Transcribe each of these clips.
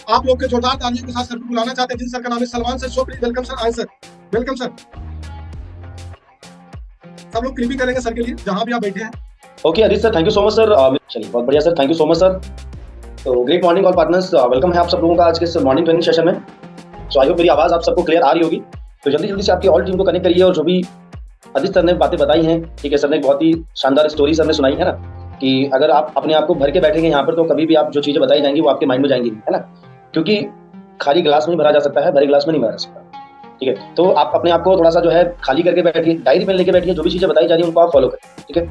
आप लोग के जोरदार तालियों के साथ सर को बुलाना चाहते हैं जिन सर का नाम है Salman sir. So please welcome sir, आए सर, वेलकम सर। सब लोग क्लिपिंग करेंगे सर के लिए जहां भी आप बैठे हैं। Okay Arit sir, thank you so much sir. चलिए बहुत बढ़िया सर, thank you so much sir. तो great morning all partners, welcome है आप सब लोगों का आज के इस मॉर्निंग ट्रेनिंग सेशन में। सो आई होप मेरी आवाज़ आप सबको क्लियर आ रही होगी। तो जल्दी जल्दी से आपकी ऑल टीम को कनेक्ट करिए। और जो भी आदित्य सर ने बातें बताई हैं, ठीक है, सर ने एक बहुत ही शानदार स्टोरी सर ने सुनाई है ना, कि अगर आप अपने आप को भर के बैठेंगे यहाँ पर तो कभी भी आप जो चीज़ें बताई जाएंगी वो आपके माइंड में जाएंगी, है ना। क्योंकि खाली गिलास में ही भरा जा सकता है, भरे गिलास में नहीं भरा जा सकता। ठीक है, तो आप अपने आप को थोड़ा सा जो है खाली करके बैठिए, डायरी पेन लेके बैठिए, जो भी चीज़ें बताई जा रही है उनको आप फॉलो करें। ठीक है,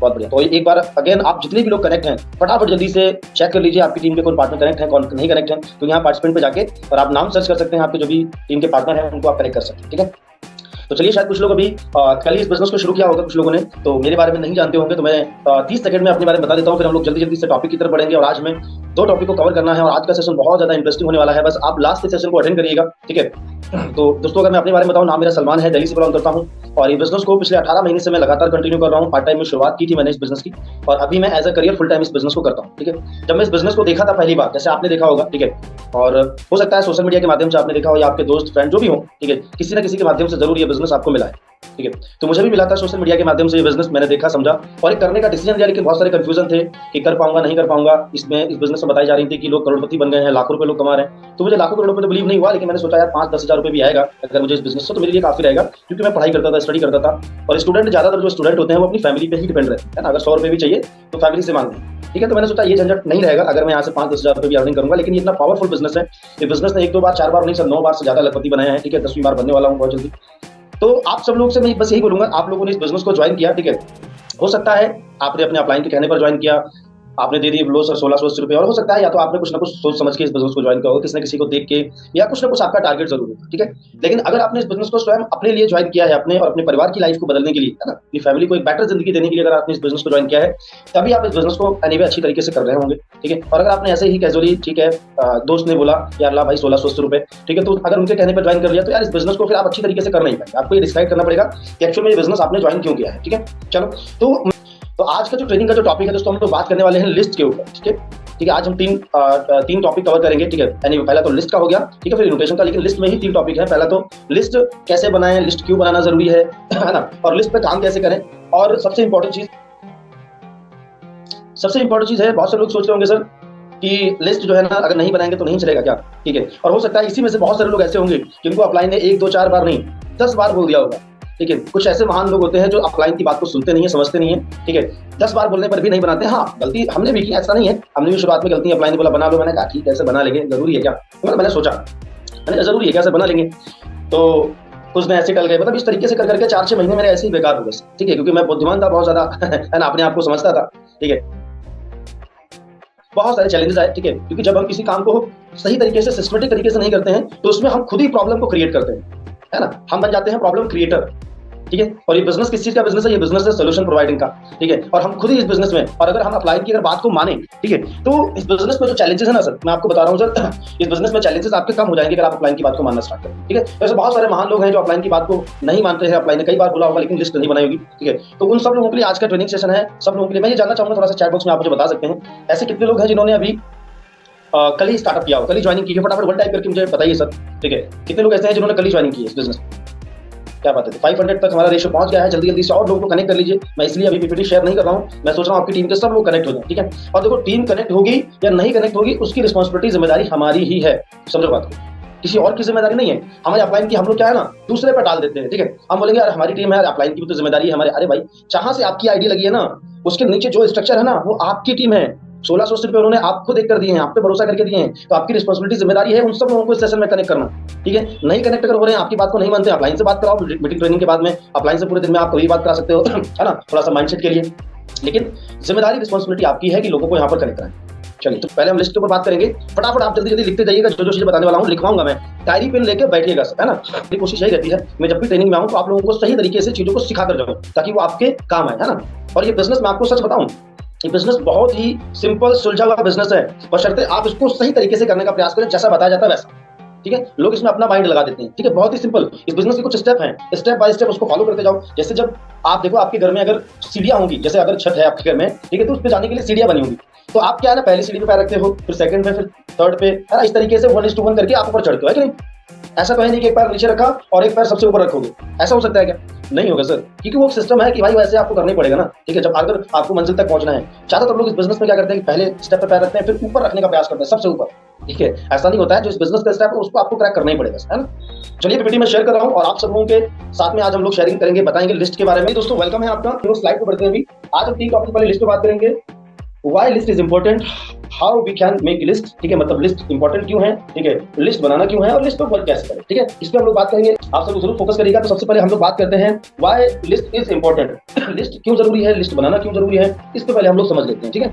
बहुत बढ़िया। तो एक बार अगेन आप जितने भी लोग कनेक्ट हैं फटाफट जल्दी से चेक कर लीजिए आपकी टीम के कौन पार्टनर कनेक्ट हैं, कौन नहीं कनेक्ट हैं। तो यहाँ पार्टिसिपेंट पे जाके और आप नाम सर्च कर सकते हैं, आपके जो भी टीम के पार्टनर हैं उनको आप कनेक्ट कर सकते हैं। ठीक है, तो चलिए, शायद कुछ लोग अभी कल ही इस बिजनेस को शुरू किया होगा कुछ लोगों ने, तो मेरे बारे में नहीं जानते होंगे, तो मैं 30 सेकंड में अपने बारे में बता देता हूँ, फिर हम लोग जल्दी जल्दी से टॉपिक की तरफ बढ़ेंगे। और आज में 2 टॉपिक को कवर करना है और आज का सेशन बहुत ज्यादा इंटरेस्टिंग होने वाला है। बस आप लास्ट के सेशन को अटेंड करिएगा। ठीक है, तो दोस्तों अगर मैं अपने बारे में बताऊं, नाम मेरा सलमान है, दिल्ली से बिलोंग करता हूं और ये बिजनेस को पिछले 18 महीने से मैं लगातार कंटिन्यू कर रहा हूं। पार्ट टाइम में शुरुआत की थी मैंने इस बिजनेस की और अभी मैं as a career full time इस बिजनेस को करता हूं। ठीक है, जब मैं इस बिजनेस को देखा था पहली बार, जैसे आपने देखा होगा, ठीक है, और हो सकता है सोशल मीडिया के माध्यम से आपने देखा हो या आपके दोस्त फ्रेंड जो भी हो, ठीक है, किसी ना किसी के माध्यम से जरूर ये बिजनेस आपको मिला है। ठीक है, तो मुझे भी मिला था सोशल मीडिया के माध्यम से ये बिजनेस, मैंने देखा समझा और एक करने का डिसीजन लिया। लेकिन बहुत सारे कंफ्यूजन थे कि कर पाऊंगा नहीं कर पाऊंगा। इसमें इस बिजनेस में बताई जा रही थी कि लोग करोड़पति बन गए हैं, लाखों रुपए लोग कमा रहे हैं। तो मुझे लाखों करोड़ों रुपए तो बिलीव नहीं हुआ, लेकिन मैंने सोचा यार 5-10 हज़ार रुपए भी आएगा अगर मुझे इस बिजनेस से, तो मेरे लिए काफी रहेगा। क्योंकि मैं पढ़ाई करता था, स्टडी करता था और स्टूडेंट ज्यादातर जो स्टूडेंट होते हैं वो अपनी फैमिली पे ही डिपेंड रहते हैं ना। अगर 100 रुपए भी चाहिए तो फैमिली से मांगते हैं। ठीक है, तो मैंने सोचा ये झंझट नहीं रहेगा अगर मैं यहाँ से 5-10 हज़ार रुपए भी अर्निंग करूंगा। लेकिन ये इतना पावरफुल बिजनेस है, ये बिजनेस ने 1-2 बार 4 बार नहीं, सब 9 बार से ज्यादा लखपति बनाया है। ठीक है, 10वीं बार बनने वाला हूँ बहुत जल्दी। तो आप सब लोग से मैं बस यही बोलूंगा, आप लोगों ने इस बिजनेस को ज्वाइन किया, ठीक है, हो सकता है आपने अपने अपलाइन के कहने पर ज्वाइन किया, आपने दे दिए लो सर 1680 रुपए, और हो सकता है या तो आपने कुछ ना कुछ सोच समझ के इस बिजनेस को ज्वाइन किया होगा, किसी न किसी को देख के, या कुछ ना कुछ आपका टारगेट जरूर होगा। ठीक है, लेकिन अगर आपने इस बिजनेस को स्वयं अपने लिए ज्वाइन किया है, अपने और अपने परिवार की लाइफ को बदलने के लिए, है ना, अपनी फैमिली को एक बेटर जिंदगी देने के लिए अगर आपने इस बिजनेस को ज्वाइन किया है, तभी आप इस बिजनेस को एनीवे अच्छी तरीके से कर रहे होंगे। ठीक है, और अगर आपने ऐसे ही कैजुअली, ठीक है, दोस्त ने बोला यार ला भाई 1680 रुपए, ठीक है, तो अगर उनके कहने पर ज्वाइन कर लिया तो यार इस बिजनेस को फिर आप अच्छी तरीके से कर नहीं पाएंगे। आपको ये डिसाइड करना पड़ेगा कि एक्चुअल में ये बिजनेस आपने ज्वाइन क्यों किया है। ठीक है, चलो, तो आज का जो ट्रेनिंग का जो टॉपिक है दोस्तों, हम लोग बात करने वाले हैं लिस्ट के ऊपर। ठीक है, ठीक है, आज हम तीन टॉपिक कवर करेंगे। ठीक है, पहला तो लिस्ट का हो गया, ठीक है, फिर इनोवेशन का, लेकिन लिस्ट में ही 3 टॉपिक है। पहला तो लिस्ट कैसे बनाएं, लिस्ट क्यों बनाना जरूरी है ना, और लिस्ट पे काम कैसे करें। और सबसे इंपॉर्टेंट चीज है, बहुत से लोग सोच रहे होंगे सर कि लिस्ट जो है ना अगर नहीं बनाएंगे तो नहीं चलेगा क्या। ठीक है, और हो सकता है इसी में से बहुत सारे लोग ऐसे होंगे जिनको अपलाइन ने 1-2-4 बार नहीं 10 बार बोल दिया होगा। ठीक है, कुछ ऐसे महान लोग होते हैं जो अपलाइन की बात को सुनते नहीं है, समझते नहीं है। ठीक है, 10 बार बोलने पर भी नहीं बनाते। हाँ, गलती हमने भी की, ऐसा नहीं है, हमने भी शुरुआत में गलती, अपलाइन ने बोला बना लो, मैंने कहा ठीक है ऐसे बना लेंगे, जरूरी है क्या, मैंने सोचा मैंने जरूरी है क्या, ऐसे बना लेंगे, तो कुछ दिन ऐसे टल गए। मतलब इस तरीके से कर करके 4-6 महीने मेरे ऐसे ही बेकार हो गए। ठीक है, क्योंकि मैं बुद्धिमान था बहुत ज्यादा है ना, अपने आप को समझता था। ठीक है, बहुत सारे चैलेंजेस आए। ठीक है, क्योंकि जब हम किसी काम को सही तरीके से सिस्टमेटिक तरीके से नहीं करते हैं तो उसमें हम खुद ही प्रॉब्लम को क्रिएट करते हैं, है ना, हम बन जाते हैं प्रॉब्लम क्रिएटर। ठीक है, और ये बिजनेस किस चीज का बिजनेस है, ये बिजनेस है सोल्यूशन प्रोवाइडिंग का। ठीक है, और हम खुद ही इस बिजनेस में, और अगर हम अपलाइन की अगर बात को माने, ठीक है, तो इस बिजनेस में जो चैलेंजेस है ना सर, मैं आपको बता रहा हूँ सर, इस बिजनेस में चैलेंजेस आपके कम हो जाएंगे अगर आप अपलाइन की बात को मानना स्टार्ट करें। ठीक है, ऐसे बहुत सारे महान लोग हैं जो अपलाइन की बात को नहीं मानते हैं, अपलाइन ने कई बार बोला होगा लेकिन लिस्ट नहीं बनाई होगी। ठीक है, तो उन सब लोगों के लिए आज का ट्रेनिंग सेशन है। सब लोगों के लिए मैं ये जानना चाहूंगा, थोड़ा सा चैट बॉक्स में आप मुझे बता सकते हैं ऐसे कितने लोग हैं जिन्होंने अभी कल ही स्टार्टअप किया हो, कल ही ज्वाइनिंग की है, फटाफट 1 टाइप करके मुझे बताइए सर। ठीक है, कितने लोग ऐसे हैं जिन्होंने कल ही ज्वाइनिंग की है इस बिजनेस। क्या बात है, 500 तक हमारा रेशियो पहुंच गया है। जल्दी जल्दी से और लोगों को कनेक्ट कर लीजिए। मैं इसलिए अभी पीपीटी शेयर नहीं कर रहा हूं, मैं सोच रहा हूं आपकी टीम के सब लोग कनेक्ट हो जाए। ठीक है, और देखो टीम कनेक्ट होगी या नहीं कनेक्ट होगी उसकी रिस्पॉन्सिबिलिटी, जिम्मेदारी हमारी ही है। समझो बात को, किसी और की जिम्मेदारी नहीं है। हमारे अपलाइन की हम लोग क्या है ना दूसरे पर डाल देते हैं। ठीक है, हम बोलेंगे यार हमारी टीम है, अपलाइन की भी तो जिम्मेदारी है हमारे। अरे भाई, जहां से आपकी आईडी लगी है ना उसके नीचे जो स्ट्रक्चर है ना वो आपकी टीम है। 1680 रुपए उन्होंने आपको देख कर दिए हैं, आप पे भरोसा करके दिए हैं, तो आपकी रिस्पॉन्सिबिलिटी, जिम्मेदारी है उन सब लोगों को इस सेशन में कनेक्ट करना। ठीक है, नहीं कनेक्ट अगर हो रहे हैं, आपकी बात को नहीं मानते, अपलाइन से बात कराओ मीटिंग ट्रेनिंग के बाद में। अपलाइन से पूरे दिन में आप कभी बात करा सकते हो है ना, थोड़ा सा माइंडसेट के लिए, लेकिन जिम्मेदारी, रिस्पॉन्सिबिलिटी आपकी है कि लोगों को यहाँ पर कनेक्ट कराएं। चलिए, तो पहले हम लिस्ट के ऊपर बात करेंगे। फटाफट आप जल्दी जल्दी लिखते जाइएगा, जो जो चीजें बताने वाला हूँ लिखवाऊंगा मैं, डायरी पेन लेके बैठिएगा, है ना। मेरी कोशिश यही रहती है, मैं जब भी ट्रेनिंग में आऊँ तो आप लोगों को सही तरीके से चीजों को सिखा कर जाऊँ ताकि वो आपके काम आए, है ना। और ये बिजनेस मैं आपको सच बताऊं, ये बिजनेस बहुत ही सिंपल सुलझा हुआ बिजनेस है, बशर्ते आप इसको सही तरीके से करने का प्रयास करें जैसा बताया जाता है वैसा। ठीक है, लोग इसमें अपना माइंड लगा देते हैं। ठीक है, बहुत ही सिंपल, इस बिजनेस के कुछ स्टेप हैं, स्टेप बाय स्टेप उसको फॉलो करते जाओ। जैसे जब आप देखो आपके घर में अगर सीढ़ियां होंगी, जैसे अगर छत है आपके घर में, ठीक है, तो उस पर जाने के लिए सीढ़ियां बनी होंगी। तो आप क्या है ना, पहली सीढ़ी पे पैर रखते हो, फिर सेकंड पे, फिर थर्ड पे, है ना, इस तरीके से 1:1 करके आप ऊपर चढ़ते हो, है कि नहीं? ऐसा तो है नहीं कि एक पैर नीचे रखा और एक पैर सबसे ऊपर रखोगे, ऐसा हो सकता है क्या? नहीं होगा सर, क्योंकि वो सिस्टम है कि भाई वैसे आपको करना ही पड़ेगा ना, ठीक है? जब अगर आपको मंजिल तक पहुंचना है, ज्यादातर लोग इस बिजनेस में क्या करते हैं कि पहले स्टेप पे पैर रखते हैं, फिर ऊपर रखने का प्रयास करते हैं, सबसे ऊपर, ठीक है? ऐसा नहीं होता है, जो इस बिजनेस का स्टेप है उसको आपको क्रैक करना ही पड़ेगा, है ना? चलिए पीपीटी में शेयर कर रहा हूँ और आप सब लोगों के साथ में आज हम लोग शेयरिंग करेंगे, बताएंगे लिस्ट के बारे में। दोस्तों वेलकम है आपका, स्लाइड को बढ़ते हैं अभी। आज हम 3 टॉपिक वाली लिस्ट पे बात करेंगे। Why list is important, how we can make list, ठीक है? मतलब लिस्ट इंपॉर्टेंट क्यों है, ठीक है? लिस्ट बनाना क्यों है और लिस्ट पर वर्क कैसे करें, ठीक है? इस पे हम लोग बात करेंगे। आप सब जरूर फोकस करिएगा। तो सबसे पहले हम लोग बात करते हैं why list is important, list क्यों जरूरी है, लिस्ट बनाना क्यों जरूरी है, इस पे पहले हम लोग समझ लेते हैं, ठीक है?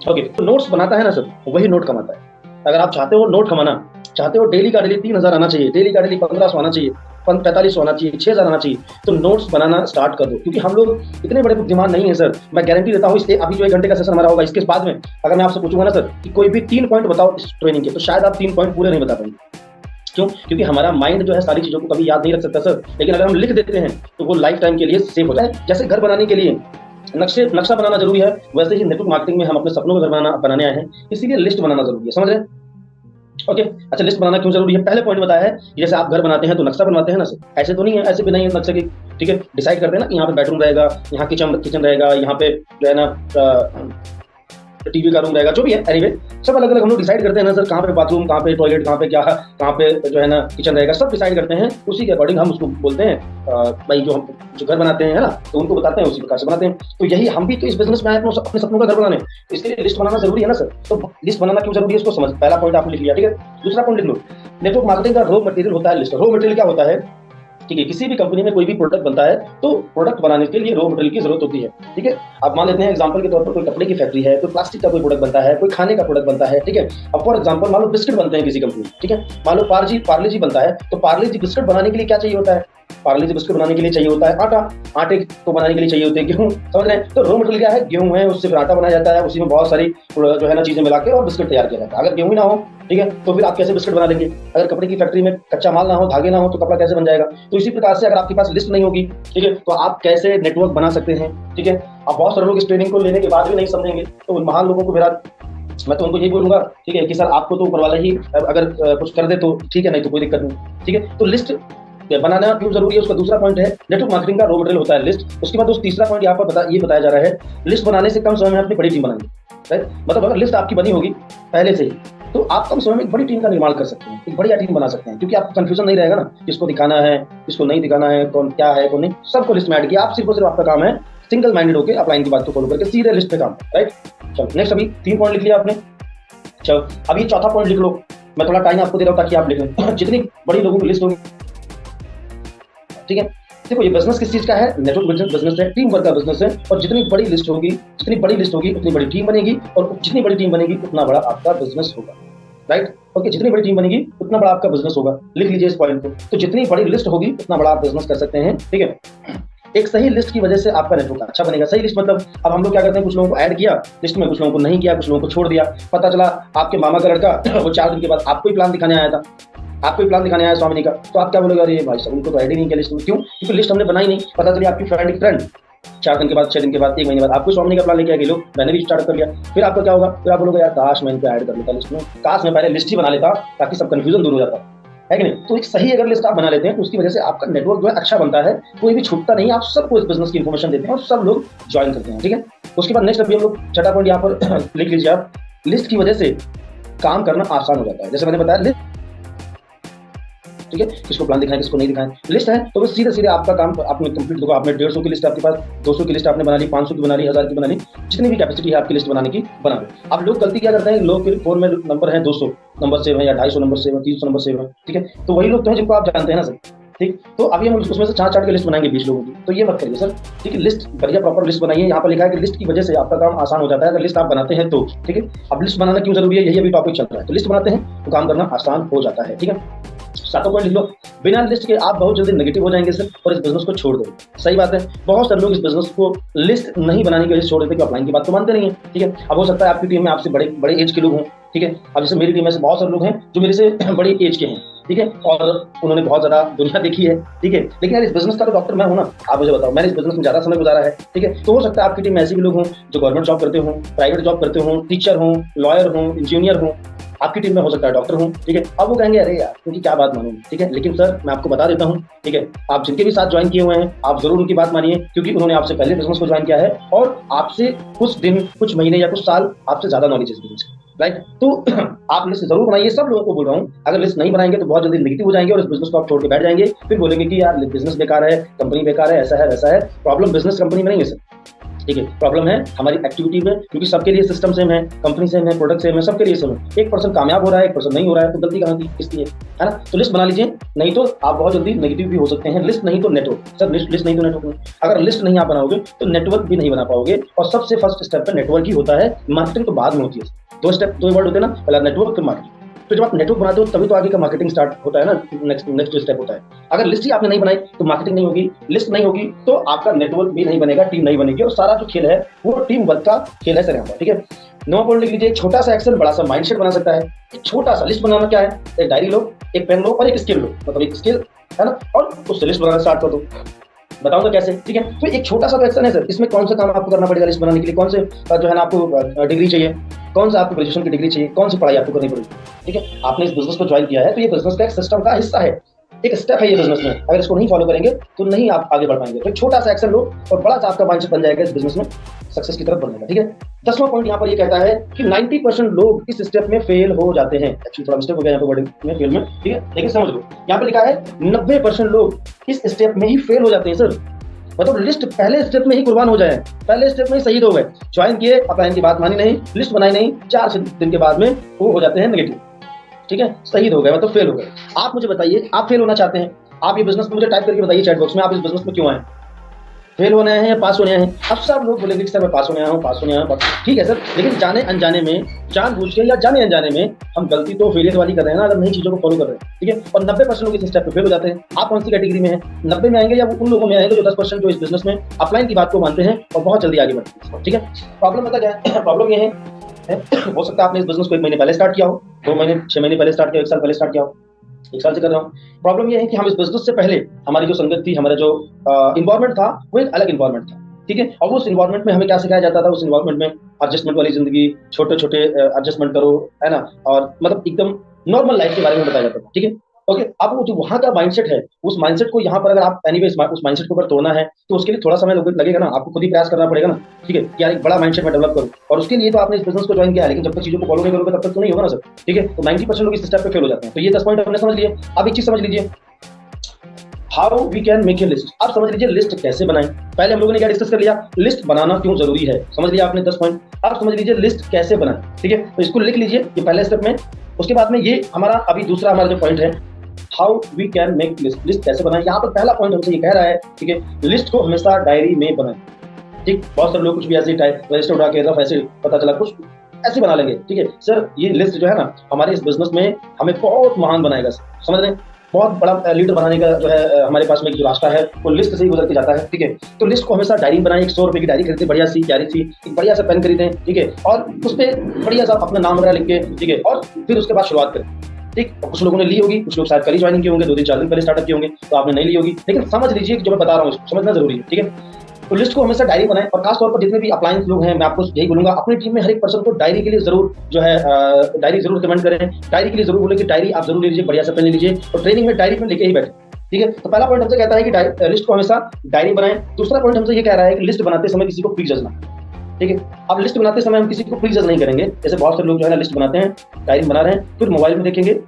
ओके, तो नोट्स बनाता है ना सर, वही नोट कमाता है। अगर आप चाहते हो नोट कमाना, चाहते हो डेली का डेली 3000 आना चाहिए, डेली का डेली 1500 आना चाहिए, 4500 आना चाहिए, 6000 आना चाहिए, तो नोट्स बनाना स्टार्ट कर दो। क्योंकि हम लोग इतने बड़े बुद्धिमान नहीं है सर, मैं गारंटी देता हूँ। इसके अभी जो 1 घंटे का सेशन हमारा होगा, इसके बाद में अगर मैं आपसे पूछूंगा ना सर कि कोई भी 3 पॉइंट बताओ इस ट्रेनिंग के, तो शायद आप 3 पॉइंट पूरे नहीं बता पाएंगे। क्यों? क्योंकि हमारा माइंड जो है सारी चीजों को कभी याद नहीं रख सकता सर, लेकिन अगर हम लिख देते हैं तो वो लाइफ टाइम के लिए सेफ हो जाता है। जैसे घर बनाने के लिए नक्शा बनाना जरूरी है, वैसे ही नेटवर्क मार्केटिंग में हम अपने सपनों का घर बनाने आए हैं, इसीलिए लिस्ट बनाना जरूरी है। समझ रहे हैं? ओके, अच्छा, लिस्ट बनाना क्यों जरूरी है? पहले पॉइंट बताया है कि जैसे आप घर बनाते हैं तो नक्शा बनवाते हैं ना सर, ऐसे तो नहीं है, ऐसे भी नहीं है नक्शे की, ठीक है? डिसाइड करते हैं ना कि यहाँ पे बेडरूम रहेगा, यहाँ किचन रहेगा, यहाँ पे जो है ना टीवी का रूम रहेगा, जो भी है, एनीवे सब अलग अलग हम लोग डिसाइड करते हैं ना सर, कहाँ पे बाथरूम, कहाँ पे टॉयलेट, कहाँ पे क्या, कहाँ पे जो है ना किचन रहेगा, सब डिसाइड करते हैं। उसी के अकॉर्डिंग हम उसको बोलते हैं भाई जो घर बनाते हैं, है ना, तो उनको बताते हैं, उसी प्रकार से बनाते हैं। तो यही हम भी तो इस बिजनेस में आए अपने सपनों का घर बनाने, इसके लिए लिस्ट बनाना जरूरी है ना सर। तो लिस्ट बनाना क्यों जरूरी है उसको समझ, पहला पॉइंट आपने लिख लिया, ठीक है? दूसरा पॉइंट लिख लो, नेटवर्क मार्केटिंग का रॉ मटेरियल होता है लिस्ट। रॉ मटेरियल क्या होता है, ठीक है? किसी भी कंपनी में कोई भी प्रोडक्ट बनता है तो प्रोडक्ट बनाने के लिए रॉ मटेरियल की जरूरत होती है, ठीक है? आप मान लेते हैं एग्जांपल के तौर पर कोई कपड़े की फैक्ट्री है, कोई प्लास्टिक का कोई प्रोडक्ट बनता है, कोई खाने का प्रोडक्ट बनता है, ठीक है? अब फॉर एग्जांपल मान लो बिस्किट बनते हैं किसी कंपनी, ठीक है? मान लो पार्ले जी बनता है, तो पार्ले जी बिस्किट बनाने के लिए क्या चाहिए होता है? पार्ले जी बिस्किट बनाने के लिए चाहिए होता है आटा, आटे को बनाने के लिए चाहिए होते हैं गेहूं, समझ रहे हैं? तो रॉ मटेरियल क्या है? गेहूं है, उससे फिर आटा बनाया जाता है, उसी में बहुत सारी जो है ना चीजें मिलाकर और बिस्किट तैयार किया जाता है। अगर गेहूं ही ना हो, ठीक है, तो फिर आप कैसे बिस्किट बना लेंगे? अगर कपड़े की फैक्ट्री में कच्चा माल ना हो, धागे ना हो, तो कपड़ा कैसे बन जाएगा? तो इसी प्रकार से अगर आपके पास लिस्ट नहीं होगी, ठीक है, तो आप कैसे नेटवर्क बना सकते हैं, ठीक है? अब बहुत सारे लोग इस ट्रेनिंग को लेने के बाद भी नहीं समझेंगे, तो उन महान लोगों को मेरा, मैं तो उनको यही बोलूंगा, ठीक है, कि सर आपको तो ऊपर वाला ही अगर कुछ कर दे तो ठीक है, नहीं तो कोई दिक्कत नहीं, ठीक है? तो लिस्ट बनाना क्यों जरूरी है, उसका दूसरा पॉइंट है नेटवर्क मार्केटिंग का रॉ मटेरियल होता है लिस्ट। उसके बाद दोस्त तीसरा पॉइंट यहाँ पर ये बताया जा रहा है, लिस्ट बनाने से कम समय में अपनी बड़ी टीम बनाएंगे, राइट? मतलब अगर लिस्ट आपकी बनी होगी पहले से ही, तो आप कम समय में एक बड़ी टीम का निर्माण कर सकते हैं, एक बढ़िया टीम बना सकते हैं, क्योंकि आपको कंफ्यूजन नहीं रहेगा ना, किसको दिखाना है, किसको नहीं दिखाना है, कौन क्या है, कौन नहीं, सबको लिस्ट में ऐड किया। आप सिर्फ और सिर्फ आपका काम है सिंगल माइंडेड होकर अपलाइन की बात को फॉलो करके सीधे लिस्ट पे काम, राइट? चलो नेक्स्ट, अभी 3 पॉइंट लिख लिया आपने। चलो अभी चौथा पॉइंट लिख लो, मैं थोड़ा टाइम आपको दे रहा हूँ ताकि आप लिख लें। जितनी बड़ी लोगों की लिस्ट होगी, ठीक है? देखो ये बिजनेस किस चीज का है? नेटवर्क बिजनेस है, टीम वर्क का बिजनेस है, और जितनी बड़ी लिस्ट होगी उतनी बड़ी टीम बनेगी, और जितनी बड़ी टीम बनेगी उतना बड़ा आपका बिजनेस होगा, राइट? ओके, जितनी बड़ी टीम बनेगी उतना बड़ा आपका बिजनेस होगा, लिख लीजिए इस पॉइंट को। तो जितनी बड़ी लिस्ट होगी उतना बड़ा आप बिजनेस कर सकते हैं, ठीक है? एक सही लिस्ट की वजह से आपका नेटवर्क अच्छा बनेगा। सही लिस्ट मतलब अब हम लोग क्या करते हैं, कुछ लोगों को ऐड किया लिस्ट में, कुछ लोगों को नहीं किया, कुछ लोगों को छोड़ दिया। पता चला आपके मामा का लड़का वो 4 दिन के बाद आपको ही प्लान दिखाने आया था, आपको ही प्लान दिखाने आया स्वामी का, तो आप क्या बोलोगे, अरे भाई साहब उनको तो ऐड ही नहीं किया लिस्ट में। क्यों? क्योंकि लिस्ट हमने बनाई नहीं। पता चली आपकी फ्रेंड 4 दिन के बाद, 6 दिन के बाद, 1 महीने बाद आपको स्वामी का प्लान लेके आ गए, लोग मैंने भी स्टार्ट कर लिया। फिर आपको क्या होगा? फिर आप बोलोगे यार काश मैं इनको ऐड कर लेता लिस्ट में, काश मैं पहले लिस्ट ही बना लेता ताकि सब कंफ्यूजन दूर हो जाता, है कि नहीं? तो एक सही अगर लिस्ट आप बना लेते हैं तो उसकी वजह से आपका नेटवर्क जो है अच्छा बनता है, कोई भी छूटता नहीं, आप सबको इस बिजनेस की इन्फॉर्मेशन देते हैं और सब लोग ज्वाइन करते हैं, ठीक है? उसके बाद नेक्स्ट अभी हम लोग छठा पॉइंट यहाँ पर लिख लीजिए आप, लिस्ट की वजह से काम करना आसान हो जाता है। जैसे मैंने बताया लिस्ट, ठीक है, किसको प्लान दिखाएं, किसको नहीं दिखाएं, लिस्ट है तो बस सीधे सीधे आपका काम आपने कंप्लीट होगा। आपने 150 की लिस्ट आपके पास, 200 की लिस्ट आपने बना ली, 500 की बना ली, 1000 की बना ली, जितनी भी कैपेसिटी है आपकी लिस्ट बनाने की बना लो। अब लोग गलती क्या करते हैं, लोग के फोन में नंबर है 200 नंबर सेव है, या 250 नंबर सेव है, 300 नंबर सेव है, ठीक है? तो वही लोग तो हैं जिनको आप जानते हैं ना सर, ठीक? तो अभी हम उसमें से 4 के लिस्ट बनाएंगे 20 लोगों की, तो ये मत करिए सर, ठीक है? लिस्ट बढ़िया प्रॉपर लिस्ट बनाइए। यहाँ पर लिखा है कि लिस्ट की वजह से आपका काम आसान हो जाता है अगर लिस्ट आप बनाते हैं तो, ठीक है? अब लिस्ट बनाना क्यों जरूरी है, यही अभी टॉपिक चल रहा है। तो लिस्ट बनाते हैं तो काम करना आसान हो जाता है, ठीक है? 7वां पॉइंट लिख लो, बिना लिस्ट के आप बहुत जल्दी नेगेटिव हो जाएंगे सर और इस बिजनेस को छोड़ देंगे। सही बात है, बहुत सारे लोग इस बिजनेस को लिस्ट नहीं बनाने की वजह से छोड़ देते, ऑफलाइन की बात तो मानते नहीं है, ठीक है? अब हो सकता है आपकी टीम में आपसे बड़े एज के लोग हों, ठीक है? अब जैसे मेरी टीम में से बहुत सारे लोग हैं जो मेरे से बड़ी एज के हैं, ठीक है, और उन्होंने बहुत ज्यादा दुनिया देखी है, ठीक है, लेकिन यार इस बिजनेस का तो डॉक्टर मैं हूँ ना, आप मुझे बताओ, मैंने इस बिजनेस में ज्यादा समय गुजारा है, ठीक है, तो हो सकता है आपकी टीम में ऐसे भी लोग हों जो गवर्नमेंट जॉब करते हों, प्राइवेट जॉब करते हों, टीचर हों, लॉयर हों, इंजीनियर हों, आपकी टीम में हो सकता है डॉक्टर हूँ, ठीक है, अब वो कहेंगे अरे यार क्योंकि क्या बात मानूंगी, ठीक है, लेकिन सर मैं आपको बता देता हूँ, ठीक है, आप जिनके भी साथ ज्वाइन किए हुए हैं आप जरूर उनकी बात मानिए, क्योंकि उन्होंने आपसे पहले बिजनेस को ज्वाइन किया है और आपसे कुछ दिन, कुछ महीने या कुछ साल आपसे ज्यादा नॉलेज है बिजनेस की, राइट। तो आप लिस्ट जरूर बनाइए, सब लोगों को बोल रहा हूँ, अगर लिस्ट नहीं बनाएंगे तो बहुत जल्दी नेगेटिव हो जाएंगे और इस बिजनेस को आप छोड़ के बैठ जाएंगे, फिर बोलेंगे कि यार बिजनेस बेकार है, कंपनी बेकार है, ऐसा है वैसा है। प्रॉब्लम बिजनेस कंपनी में नहीं है सर, ठीक है, प्रॉब्लम है हमारी एक्टिविटी में, क्योंकि सबके लिए सिस्टम सेम है, कंपनी सेम है, प्रोडक्ट सेम है, सबके लिए सेम है। एक पर्सन कामयाब हो रहा है, एक पर्सन नहीं हो रहा है, तो गलती कहाँ की, किसकी है ना। तो लिस्ट बना लीजिए, नहीं तो आप बहुत जल्दी नेगेटिव भी हो सकते हैं। लिस्ट नहीं तो नेटवर्क, सर लिस्ट नहीं तो नेटवर्क नहीं। अगर लिस्ट नहीं आप बनाओगे तो नेटवर्क भी नहीं बना पाओगे, और सबसे फर्स्ट स्टेप पे नेटवर्क ही होता है, मार्केटिंग तो बाद में होती है। दो वर्ड होते हैं ना, पहला नेटवर्क फिर मार्केटिंग। तो जब आप नेटवर्क बनाते हो तभी तो आगे का मार्केटिंग स्टार्ट होता है ना, नेक्स्ट स्टेप होता है। अगर लिस्ट ही आपने नहीं बनाई तो मार्केटिंग नहीं होगी, लिस्ट नहीं होगी तो आपका नेटवर्क भी नहीं बनेगा, टीम नहीं बनेगी, और सारा जो खेल है वो टीम वर्क का खेल है सर यहाँ पर, ठीक है। 9 पॉइंट लिख लीजिए, एक छोटा सा एक्शन बड़ा सा माइंडसेट बना सकता है। एक छोटा सा लिस्ट बनाना क्या है, एक डायरी लो, एक पेन लो और एक स्केल लो, मतलब एक स्केल है ना, और उससे लिस्ट बनाना स्टार्ट कर दो। बताऊंगा कैसे, ठीक है। तो एक छोटा सा एक्शन है सर, इसमें कौन सा काम आपको करना पड़ेगा लिस्ट बनाने के लिए, कौन से जो है ना आपको डिग्री चाहिए, कौन सा आपको ग्रेजुएशन की डिग्री चाहिए, कौन सी पढ़ाई आपको करनी पड़ेगी, ठीक है। आपने इस बिजनेस को ज्वाइन किया है तो ये बिजनेस का एक सिस्टम का हिस्सा है, एक स्टेप है ये बिजनेस में, अगर इसको नहीं फॉलो करेंगे तो नहीं आप आगे बढ़ पाएंगे। तो एक छोटा सा एक्शन लो और बड़ा सा आपका माइंडसेट बन जाएगा इस बिजनेस में सक्सेस की तरफ बढ़ने का, ठीक है। 10वां पॉइंट यहाँ पर ये कहता है कि 90% लोग इस स्टेप में फेल हो जाते हैं। एक्चुअली थोड़ा मिस्टेक हो गया यहाँ पे वर्डिंग में, फेल में, ठीक है, लेकिन समझ लो यहाँ पे लिखा है 90% लोग इस स्टेप में ही फेल हो जाते हैं सर, मतलब लिस्ट पहले स्टेप में ही कुर्बान हो जाए, पहले स्टेप में ही शहीद हो गए, ज्वाइन किए, अपलाइन की बात मानी नहीं, लिस्ट बनाई नहीं, 4 दिन के बाद में वो हो जाते हैं नेगेटिव, ठीक है, शहीद हो गए, मतलब फेल हो गए। आप मुझे बताइए, आप फेल होना चाहते हैं, आप ये बिजनेस में मुझे टाइप करके बताइए चैट बॉक्स में, आप इस बिजनेस में क्यों आए, फेल होने आए हैं या पास होने आए हैं। अब सब लोग बोलेंगे कि सर मैं पास होने आया हूँ, पास होने आया हूँ, ठीक है सर, लेकिन जाने अनजाने में, जानबूझ के या जाने अनजाने में हम गलती तो फेलियर वाली कर रहे हैं ना, अगर नई चीजों को फॉलो कर रहे हैं, ठीक है। और 90% लोग इस स्टेप पे फेल हो जाते हैं। आप कौन सी कैटेगरी में हैं, 90 में आएंगे या वो उन लोगों में आएंगे जो 10% जो इस बिजनेस में अपलाइन की बात को मानते हैं और बहुत जल्दी आगे बढ़ते हैं, ठीक है। प्रॉब्लम पता क्या है, प्रॉब्लम ये है हो सकता है आपने इस बिजनेस को 1 महीने पहले स्टार्ट किया हो, 2 महीने 6 महीने पहले स्टार्ट किया, 1 साल पहले स्टार्ट किया हो, 1 साल से कर रहा हूँ। प्रॉब्लम ये है कि हम इस बिजनेस से पहले हमारी जो संगत थी, हमारा जो इन्वायरमेंट था वो एक अलग इन्वायरमेंट था, ठीक है। और उस इन्वायरमेंट में हमें क्या सिखाया जाता था, उस इन्वायरमेंट में एडजस्टमेंट वाली जिंदगी, छोटे छोटे एडजस्टमेंट करो, है ना, और मतलब एकदम नॉर्मल लाइफ के बारे में बताया जाता था, ठीक है। ओके, अब वो जो वहाँ का माइंडसेट है, उस माइंडसेट को यहाँ पर अगर आप एनीवे उस माइंडसेट को अगर तोड़ना है तो उसके लिए थोड़ा समय लगेगा ना, आपको खुद ही प्रयास करना पड़ेगा ना, ठीक है, कि यार एक बड़ा माइंडसेट में डेवलप करूँ, और उसके लिए तो आपने इस बिजनेस को ज्वाइन किया है, लेकिन जब तक चीजों को फॉलो नहीं करोगे तब तक तो नहीं होगा ना सर, ठीक है। तो 90% लोग इस स्टेप पे फेल हो जाते हैं। तो ये 10 पॉइंट हमने समझ लिए। अब एक चीज समझ लीजिए, how we can make a list. आप समझ लीजिए लिस्ट कैसे बनाएं। पहले हम लोगों ने क्या डिस्कस कर लिया, लिस्ट बनाना क्यों जरूरी है, समझ लिया आपने 10 पॉइंट। आप समझ लीजिए लिस्ट कैसे बनाएं, ठीक है। तो इसको लिख लीजिए, ये पहले स्टेप में। उसके बाद में ये हमारा अभी दूसरा हमारा जो पॉइंट है, how we can make list, list कैसे बनाएं। यहाँ पर पहला पॉइंट हमसे ये कह रहा है, ठीक है, लिस्ट को हमेशा डायरी में बनाएं, ठीक। बहुत सारे लोग कुछ भी ऐसे टाइप रजिस्टर उठा के रफ ऐसे पता चला कुछ ऐसे बना लेंगे, ठीक है। सर ये लिस्ट जो है ना हमारे इस बिजनेस में हमें बहुत महान बनाएगा, समझ रहे हैं, बहुत बड़ा लीडर बनाने का जो है हमारे पास में एक जो रास्ता है वो लिस्ट से ही गुजर के जाता है, ठीक है। तो लिस्ट को हमेशा डायरी बनाएं, 100 रुपए की डायरी खरीदें, बढ़िया सी प्यारी सी, एक बढ़िया सा पेन खरीदें, ठीक है, और उस पर बढ़िया सा अपना नाम वगैरह लिख के, ठीक है, और फिर उसके बाद शुरुआत करें, ठीक। और कुछ लोगों ने ली होगी, कुछ लोग शायद कल ही ज्वाइनिंग किए होंगे, 2 दिन 4 दिन पहले स्टार्टअप किए होंगे, तो आपने नहीं ली होगी, लेकिन समझ लीजिए कि जो मैं बता रहा हूँ समझना जरूरी है, ठीक है। तो लिस्ट को हमेशा डायरी बनाएं, और खासतौर पर जितने भी अप्लायंस लोग हैं मैं आपको यही बोलूंगा, अपनी टीम में हर एक पर्सन को डायरी के लिए जरूर जो है डायरी जरूर रिकमेंड करें, डायरी के लिए जरूर बोले कि डायरी आप जरूर ले लीजिए, बढ़िया सा पेन ले लीजिए, और ट्रेनिंग में डायरी में लेके ही बैठे, ठीक है। तो पहला पॉइंट हमसे कहता है कि लिस्ट को हमेशा डायरी बनाएं। दूसरा पॉइंट हमसे ये कह रहा है कि लिस्ट बनाते समय किसी को प्री जज ना, ठीक है। अब लिस्ट बनाते समय हम किसी को प्री जज नहीं करेंगे। जैसे बहुत सारे लोग जो है ना लिस्ट बनाते हैं, डायरी बना रहे हैं, फिर मोबाइल में देखेंगे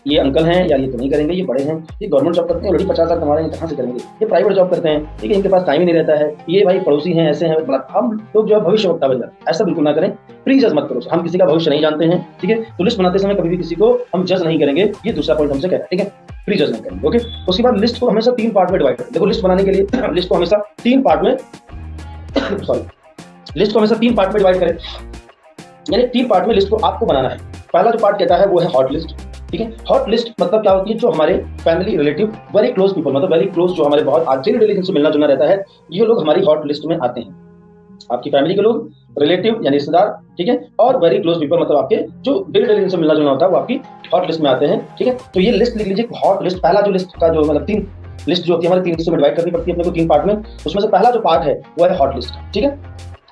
ये अंकल हैं यार, ये तो नहीं करेंगे, ये बड़े हैं, ये गवर्नमेंट जॉब करते हैं, ऑलरेडी 50,000 कमा रहे हैं, कहाँ से करेंगे, ये प्राइवेट जॉब करते हैं, ठीक है, इनके पास टाइम ही नहीं रहता है, ये भाई पड़ोसी हैं, ऐसे हैं, मतलब हम लोग जो है भविष्य वक्ता बन जाते हैं। ऐसा बिल्कुल ना करें, प्री जज मत करो, हम किसी का भविष्य नहीं जानते हैं, ठीक है। तो लिस्ट बनाते समय कभी भी किसी को हम जज नहीं करेंगे, ये दूसरा पॉइंट हमसे कहता है, ठीक है, प्री जज नहीं करेंगे, ओके। उसके बाद लिस्ट को हमेशा 3 पार्ट में डिवाइड करें। देखो लिस्ट बनाने के लिए लिस्ट को हमेशा 3 पार्ट में लिस्ट को हमेशा 3 पार्ट में डिवाइड करें, यानी 3 पार्ट में लिस्ट को आपको बनाना है। पहला जो पार्ट कहता है वो है हॉट लिस्ट, ठीक है। हॉट लिस्ट मतलब क्या होती है, जो हमारे family relative very close people, मतलब वेरी क्लोज, जो हमारे बहुत आज डेली जिनसे मिलना जुलना रहता है, ये लोग हमारी हॉट लिस्ट में आते हैं, आपकी फैमिली के लोग, रिलेटिव यानी रिश्तेदार, ठीक है, और वेरी क्लोज पीपल मतलब आपके जो डेली डेली इनसे मिलना जुलना होता है वो आपकी हॉट लिस्ट में आते हैं, ठीक है। तो ये लिस्ट लिख लीजिए, हॉट लिस्ट। पहला जो लिस्ट का जो मतलब 3 लिस्ट जो होती है हमारे 3 हिस्सों में डिवाइड करनी पड़ती है अपने को 3 पार्ट में, उसमें से पहला जो पार्ट है वो है हॉट लिस्ट, ठीक है।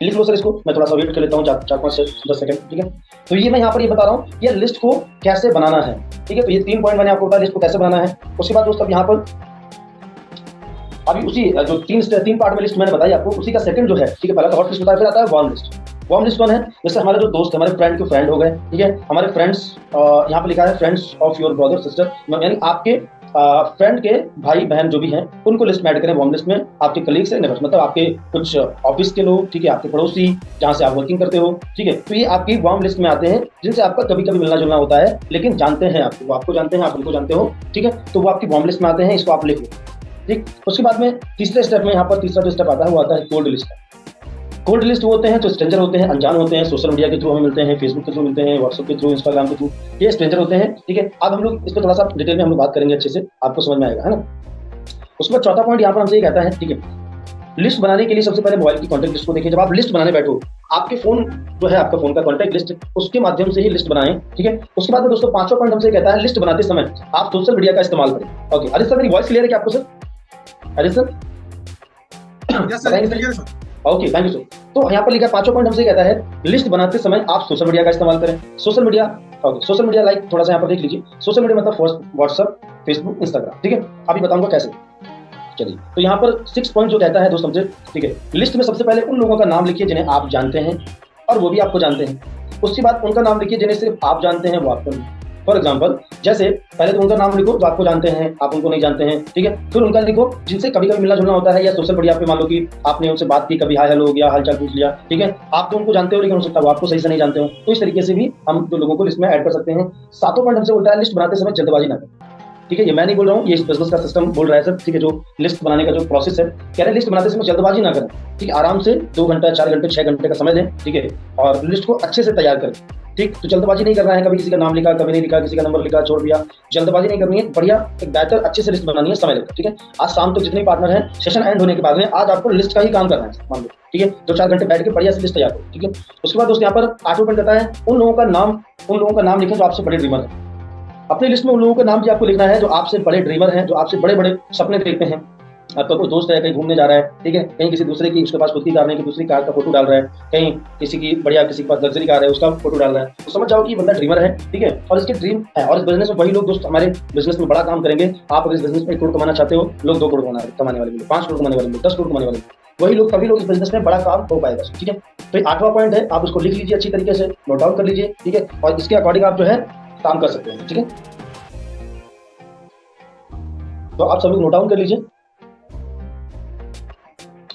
लिख लो सर इसको, मैं थोड़ा सा वेट कर लेता हूँ 4-5 से 10 सेकंड, ठीक है। तो ये मैं यहाँ पर ये बता रहा हूँ ये लिस्ट को कैसे बनाना है, ठीक है। तो ये 3 पॉइंट मैंने आपको बताया लिस्ट को कैसे बनाना है। उसके बाद दोस्तों यहाँ पर अभी उसी जो 3 पार्ट में लिस्ट मैंने बताई आपको, उसी का सेकंड जो है, ठीक है, पहला तो हॉट लिस्ट बताया, फिर आता है वार्म लिस्ट। वार्म लिस्ट कौन है? जैसे हमारे जो दोस्त हमारे फ्रेंड के फ्रेंड हो गए, ठीक है, हमारे फ्रेंड्स, यहाँ पे लिखा है friends of your brother sister, यानी आपके फ्रेंड के भाई बहन जो भी हैं उनको लिस्ट में ऐड करें वार्म लिस्ट में। आपके कलीग्स से नेबर्स मतलब आपके कुछ ऑफिस के लोग, ठीक है, आपके पड़ोसी जहाँ से आप वर्किंग करते हो, ठीक है, तो ये आपकी वार्म लिस्ट में आते हैं जिनसे आपका कभी कभी मिलना जुलना होता है लेकिन जानते हैं आपको, वो आपको जानते हैं, आप उनको जानते हो, ठीक है, तो वो आपकी वार्म लिस्ट में आते हैं, इसको आप लिख लो, ठीक। उसके बाद में तीसरे स्टेप में यहाँ पर तीसरा जो स्टेप आता है वो आता है कोल्ड लिस्ट। कोल्ड लिस्ट वो होते हैं जो स्ट्रेंजर होते हैं, अनजान होते हैं, सोशल मीडिया के थ्रू हमें मिलते हैं, फेसबुक के थ्रू मिलते हैं, व्हाट्सएप के थ्रू, इंस्टाग्राम के थ्रू, ये स्ट्रेंजर होते हैं, ठीक है। अब हम लोग इस पर थोड़ा सा डिटेल में हम लोग बात करेंगे, अच्छे से आपको समझ में आएगा, है ना। उसके बाद चौथा पॉइंट यहाँ पर हमसे ये कहता है, ठीक है, लिस्ट बनाने के लिए सबसे पहले मोबाइल की कॉन्टैक्ट लिस्ट को देखिए। जब आप लिस्ट बनाने बैठो, आपके फोन जो है, आपका फोन का कॉन्टैक्ट लिस्ट, उसके माध्यम से ही लिस्ट बनाएं, ठीक है। उसके बाद में दोस्तों 5वां पॉइंट हमसे कहता है लिस्ट बनाते समय आप सोशल मीडिया का इस्तेमाल करें। ओके अरे सर, मेरी वॉइस क्लियर है क्या आपको सर? अरे sir, okay thank you sir. तो यहाँ पर लिखा 5वां पॉइंट हमसे कहता है लिस्ट बनाते समय आप सोशल मीडिया का इस्तेमाल करें। Social media, okay, social media like थोड़ा सा यहाँ पर देख लीजिए, सोशल मीडिया मतलब व्हाट्सएप, फेसबुक, इंस्टाग्राम, ठीक है। अभी बताऊंगा कैसे, चलिए। तो यहाँ पर 6 पॉइंट जो कहता है दोस्तों मुझे, ठीक है, लिस्ट में सबसे पहले उन लोगों का नाम लिखिए जिन्हें आप जानते हैं और वो भी आपको जानते हैं। उसके बाद उनका नाम लिखिए जिन्हें सिर्फ आप जानते हैं, वो आपको नहीं। फॉर एग्जाम्पल, जैसे पहले तो उनका नाम लिखो जो आपको जानते हैं, आप उनको नहीं जानते हैं, ठीक है। फिर उनका लिखो जिनसे कभी कभी मिलना जुलना होता है, या सोशल मीडिया पे मान लो कि आपने उनसे बात की, कभी हाय हेलो हो गया, हालचाल पूछ लिया, ठीक है। आप तो उनको जानते हो लेकिन हो सकता है वो आपको सही से नहीं जानते हो, तो इस तरीके से भी हम जो लोगों को लिस्ट में ऐड कर सकते हैं। 7वां पॉइंट हमसे बोलता है लिस्ट बनाते समय जल्दबाजी ना करें, ठीक है। ये मैं नहीं बोल रहा हूँ, ये बिजनेस का सिस्टम बोल रहा है सर, ठीक है। जो लिस्ट बनाने का जो प्रोसेस है, कह रहे हैं लिस्ट बनाते समय जल्दबाजी ना करें, ठीक है। आराम से 2 घंटा, 4 घंटे, 6 घंटे का समय दें, ठीक है, और लिस्ट को अच्छे से तैयार करें, ठीक। तो जल्दबाजी नहीं करना है, कभी किसी का नाम लिखा, कभी नहीं लिखा, किसी का नंबर लिखा, छोड़ दिया, जल्दबाजी नहीं करनी है, बढ़िया एक बेहतर अच्छे से लिस्ट बनानी है, समय लेकर, ठीक है। आज शाम तक जितने पार्टनर हैं, सेशन एंड होने के बाद में आज आपको लिस्ट का ही काम करना है, मान लो, ठीक है। 2-4 घंटे बैठ के बढ़िया से लिस्ट तैयार करो, ठीक है। उसके बाद दोस्तों यहाँ पर 8वां पॉइंट कहता है उन लोगों का नाम लिखें जो आपसे बड़े ड्रीमर हैं। अपनी लिस्ट में उन लोगों का नाम भी आपको लिखना है जो आपसे बड़े ड्रीमर हैं, जो आपसे बड़े बड़े सपने देखते हैं। आपका कोई दोस्त है, कहीं घूमने जा रहा है, ठीक है, कहीं किसी दूसरे की, उसके पास खुद की कार नहीं, कि दूसरी कार का फोटो डाल रहा है, कहीं किसी की बढ़िया, किसी के पास लग्जरी कार है उसका फोटो डाल रहा है, तो समझ जाओ कि ये बंदा ड्रीमर है, ठीक है, और इसके ड्रीम है। और इस बिजनेस में वही लोग दोस्त हमारे बिजनेस में बड़ा काम करेंगे। आप अगर इस बिजनेस में 1 करोड़ कमाना चाहते हो, लोग 2 करोड़ कमाने वाले मिले, 5 करोड़ कमाने वाले मिले, 10 करोड़ कमाने वाले मिले, वही लोग, सभी लोग इस बिजनेस में बड़ा काम हो पाएगा, ठीक है। तो 8वां पॉइंट है, आप उसको लिख लीजिए अच्छी तरीके से, नोट डाउन कर लीजिए, ठीक है, और इसके अकॉर्डिंग आप जो है काम कर सकते हैं, ठीक है। तो आप सभी नोट डाउन कर लीजिए।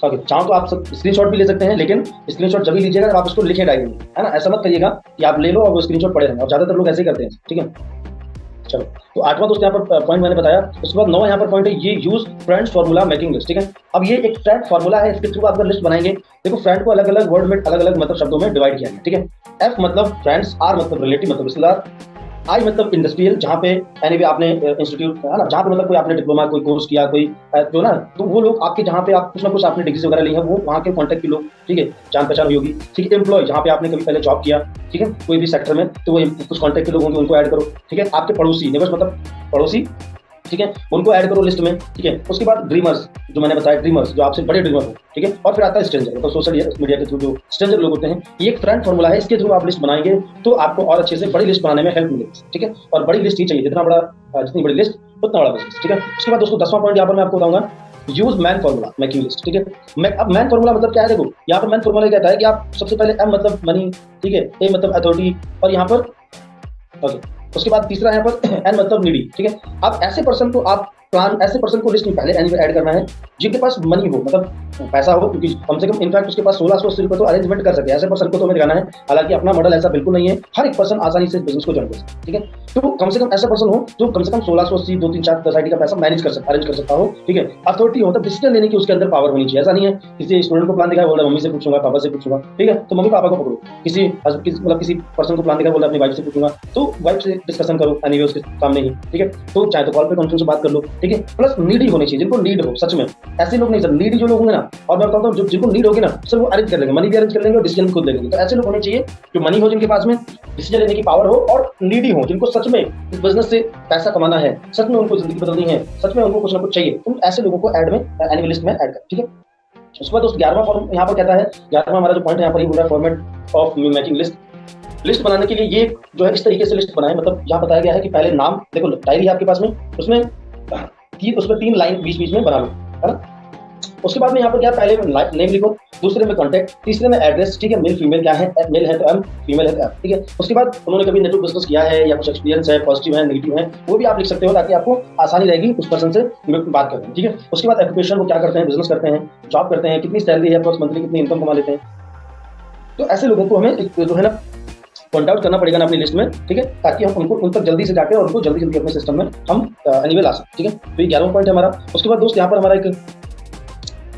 ओके, चाहो तो आप स्क्रीनशॉट भी ले सकते हैं, लेकिन स्क्रीनशॉट जब भी लीजिएगा जब आप उसको लिखे डायरी में, है ना। ऐसा मत करिएगा कि आप ले लो और वो स्क्रीनशॉट पड़े रहें, और ज्यादातर लोग ऐसे ही करते हैं, ठीक है। चलो, तो 8वां दोस्त यहाँ पर पॉइंट मैंने बताया। उसके बाद 9वां यहाँ पर पॉइंट है ये use friends formula making list, ठीक है। अब ये एक फ्रेंड फार्मूला है, इसके थ्रू आप लिस्ट बनाएंगे। देखो, फ्रेंड को अलग अलग वर्ड में अलग अलग मतलब शब्दों में डिवाइड किया है, ठीक है। एफ मतलब फ्रेंड्स, आर मतलब रिलेटिव मतलब रिश्तेदार, आई मतलब इंडस्ट्रियल, जहाँ पे यानी भी आपने इंस्टीट्यूट है ना, जहाँ पे मतलब कोई आपने डिप्लोमा कोई कोर्स किया, कोई जो ना, तो वो लोग आपके जहाँ पे आप कुछ ना कुछ आपने डिग्रीज वगैरह ली है, वो वहाँ के कॉन्टैक्ट के लोग, ठीक है, जान पहचान हुई होगी, ठीक है। एम्प्लॉय, जहाँ पे आपने कभी पहले जॉब किया, ठीक है, कोई भी सेक्टर में, तो वो कुछ कॉन्टैक्ट के लोग होंगे, उनको ऐड करो, ठीक है। आपके पड़ोसी, नेबर्स मतलब पड़ोसी, ठीक है, उनको ऐड करो लिस्ट में, ठीक है। उसके बाद ड्रीमर्स, जो मैंने बताया, ड्रीमर्स जो आपसे बड़े ड्रीमर हो, ठीक है। और फिर आता है स्ट्रेंजर, मतलब सोशल मीडिया के थ्रू जो स्ट्रेंजर लोग होते हैं। ये एक फ्रेंड फार्मूला है, इसके थ्रू आप लिस्ट बनाएंगे तो आपको और अच्छे से बड़ी लिस्ट बनाने में हेल्प मिलेगी, ठीक है। और बड़ी लिस्ट ही चाहिए, जितनी बड़ी लिस्ट उतना बड़ा बिजनेस, ठीक है। उसके बाद दोस्तों 10वां पॉइंट यहाँ पर मैं आपको बताऊंगा, use man formula making list, ठीक है। अब मैन फार्मूला मतलब क्या है, देखो यहाँ पर मैन फार्मूला कहता है कि आप सबसे पहले एम मतलब मनी, ठीक है, ए मतलब अथॉरिटी, और यहाँ पर ओके, उसके बाद तीसरा यहाँ पर एन मतलब नीडी, ठीक है। अब ऐसे पर्सन को आप ऐसे पर्सन को लिस्ट में पहले एन में ऐड करना है जिनके पास मनी हो, मतलब पैसा हो, क्योंकि कम से कम इनफैक्ट उसके पास 1680 रुपए तो अरेंजमेंट कर सके, ऐसे पर्सन को तो हमें दिखाना है। हालांकि अपना मॉडल ऐसा बिल्कुल नहीं है, हर एक पर्सन आसानी से बिजनेस को ज्वाइन कर सकता है, ठीक है। तो कम से कम ऐसा पर्सन हो जो कम से कम 1680, 2-3-4 सोसाइटी का पैसा मैनेज कर सकता, अरेंज कर सकता हो, ठीक है। अथॉरिटी हो, मतलब डिसीजन लेने की उसके अंदर पावर होनी चाहिए। ऐसा नहीं है किसी स्टूडेंट को प्लान दिखाया, बोल रहा है मम्मी से पूछूंगा, पापा से पूछूंगा, ठीक है, तो मम्मी पापा को पकड़ो। किसी पर्सन को प्लान दिखाया, बोला अपनी वाइफ से पूछूंगा, तो वाइफ से डिस्कशन करो, एनीवे उसके सामने ही, ठीक है। तो चाहे तो कॉल पे कॉन्फ्रेंस से बात कर लो, ठीक है। प्लस नीडी होनी चाहिए, जिनको नीड हो सच में, ऐसे लोग नहीं सर, नीडी जो लोग होंगे ना, और मैं बताता हूँ जिनको नीड होगी ना सर वो अरेंज कर लेंगे, मनी भी अरेंज कर लेंगे और डिसीजन खुद ले लेंगे। तो ऐसे लोग होने चाहिए जो मनी हो, जिनके पास में डिसीजन लेने की पावर हो, और नीडी हो, जिनको सच में इस बिजनेस से पैसा कमाना है, सच में उनको जिंदगी बदलनी है, सच में उनको कुछ ना कुछ चाहिए। उन ऐसे लोगों को ऐड में एनुअल लिस्ट में ऐड कर, ठीक है। उसके बाद दोस्त 11वां फॉर्म यहाँ पर कहता है, 11वां हमारा जो पॉइंट है यहाँ पर ये बोल रहा है format of making list. List बनाने के लिए ये जो है इस तरीके से लिस्ट बनाए, मतलब यहाँ बताया गया है कि पहले नाम, देखो डायरी है आपके पास में, उसमें 3 लाइन बीच बीच में बना लो, है ना। उसके बाद में यहाँ पर क्या, पहले नेम लिखो, दूसरे में कॉन्टैक्ट, तीसरे में एड्रेस, ठीक है। मेल फीमेल क्या है, मेल है तो एम, फीमेल है तो एफ, ठीक है। उसके बाद उन्होंने कभी नेटवर्क बिजनेस किया है या कुछ एक्सपीरियंस है, पॉजिटिव है, नेगेटिव है, वो भी आप लिख सकते हो ताकि आपको आसानी रहेगी उस पर्सन से बात करने में, ठीक है। उसके बाद ऑक्यूपेशन, वो क्या करते हैं, बिजनेस करते हैं, जॉब करते हैं, कितनी सैलरी है, मंथली कितनी इनकम कमा लेते हैं। तो ऐसे लोगों को हमें जो है ना पॉइंट आउट करना पड़ेगा ना अपनी लिस्ट में, ठीक है, ताकि हम उनको उन तक जल्दी से जाके और उनको जल्दी जल्दी अपने सिस्टम में हम एनिवेल आ सकते, ठीक है। तो ये 11वां पॉइंट है हमारा। उसके बाद दोस्त यहाँ पर हमारा एक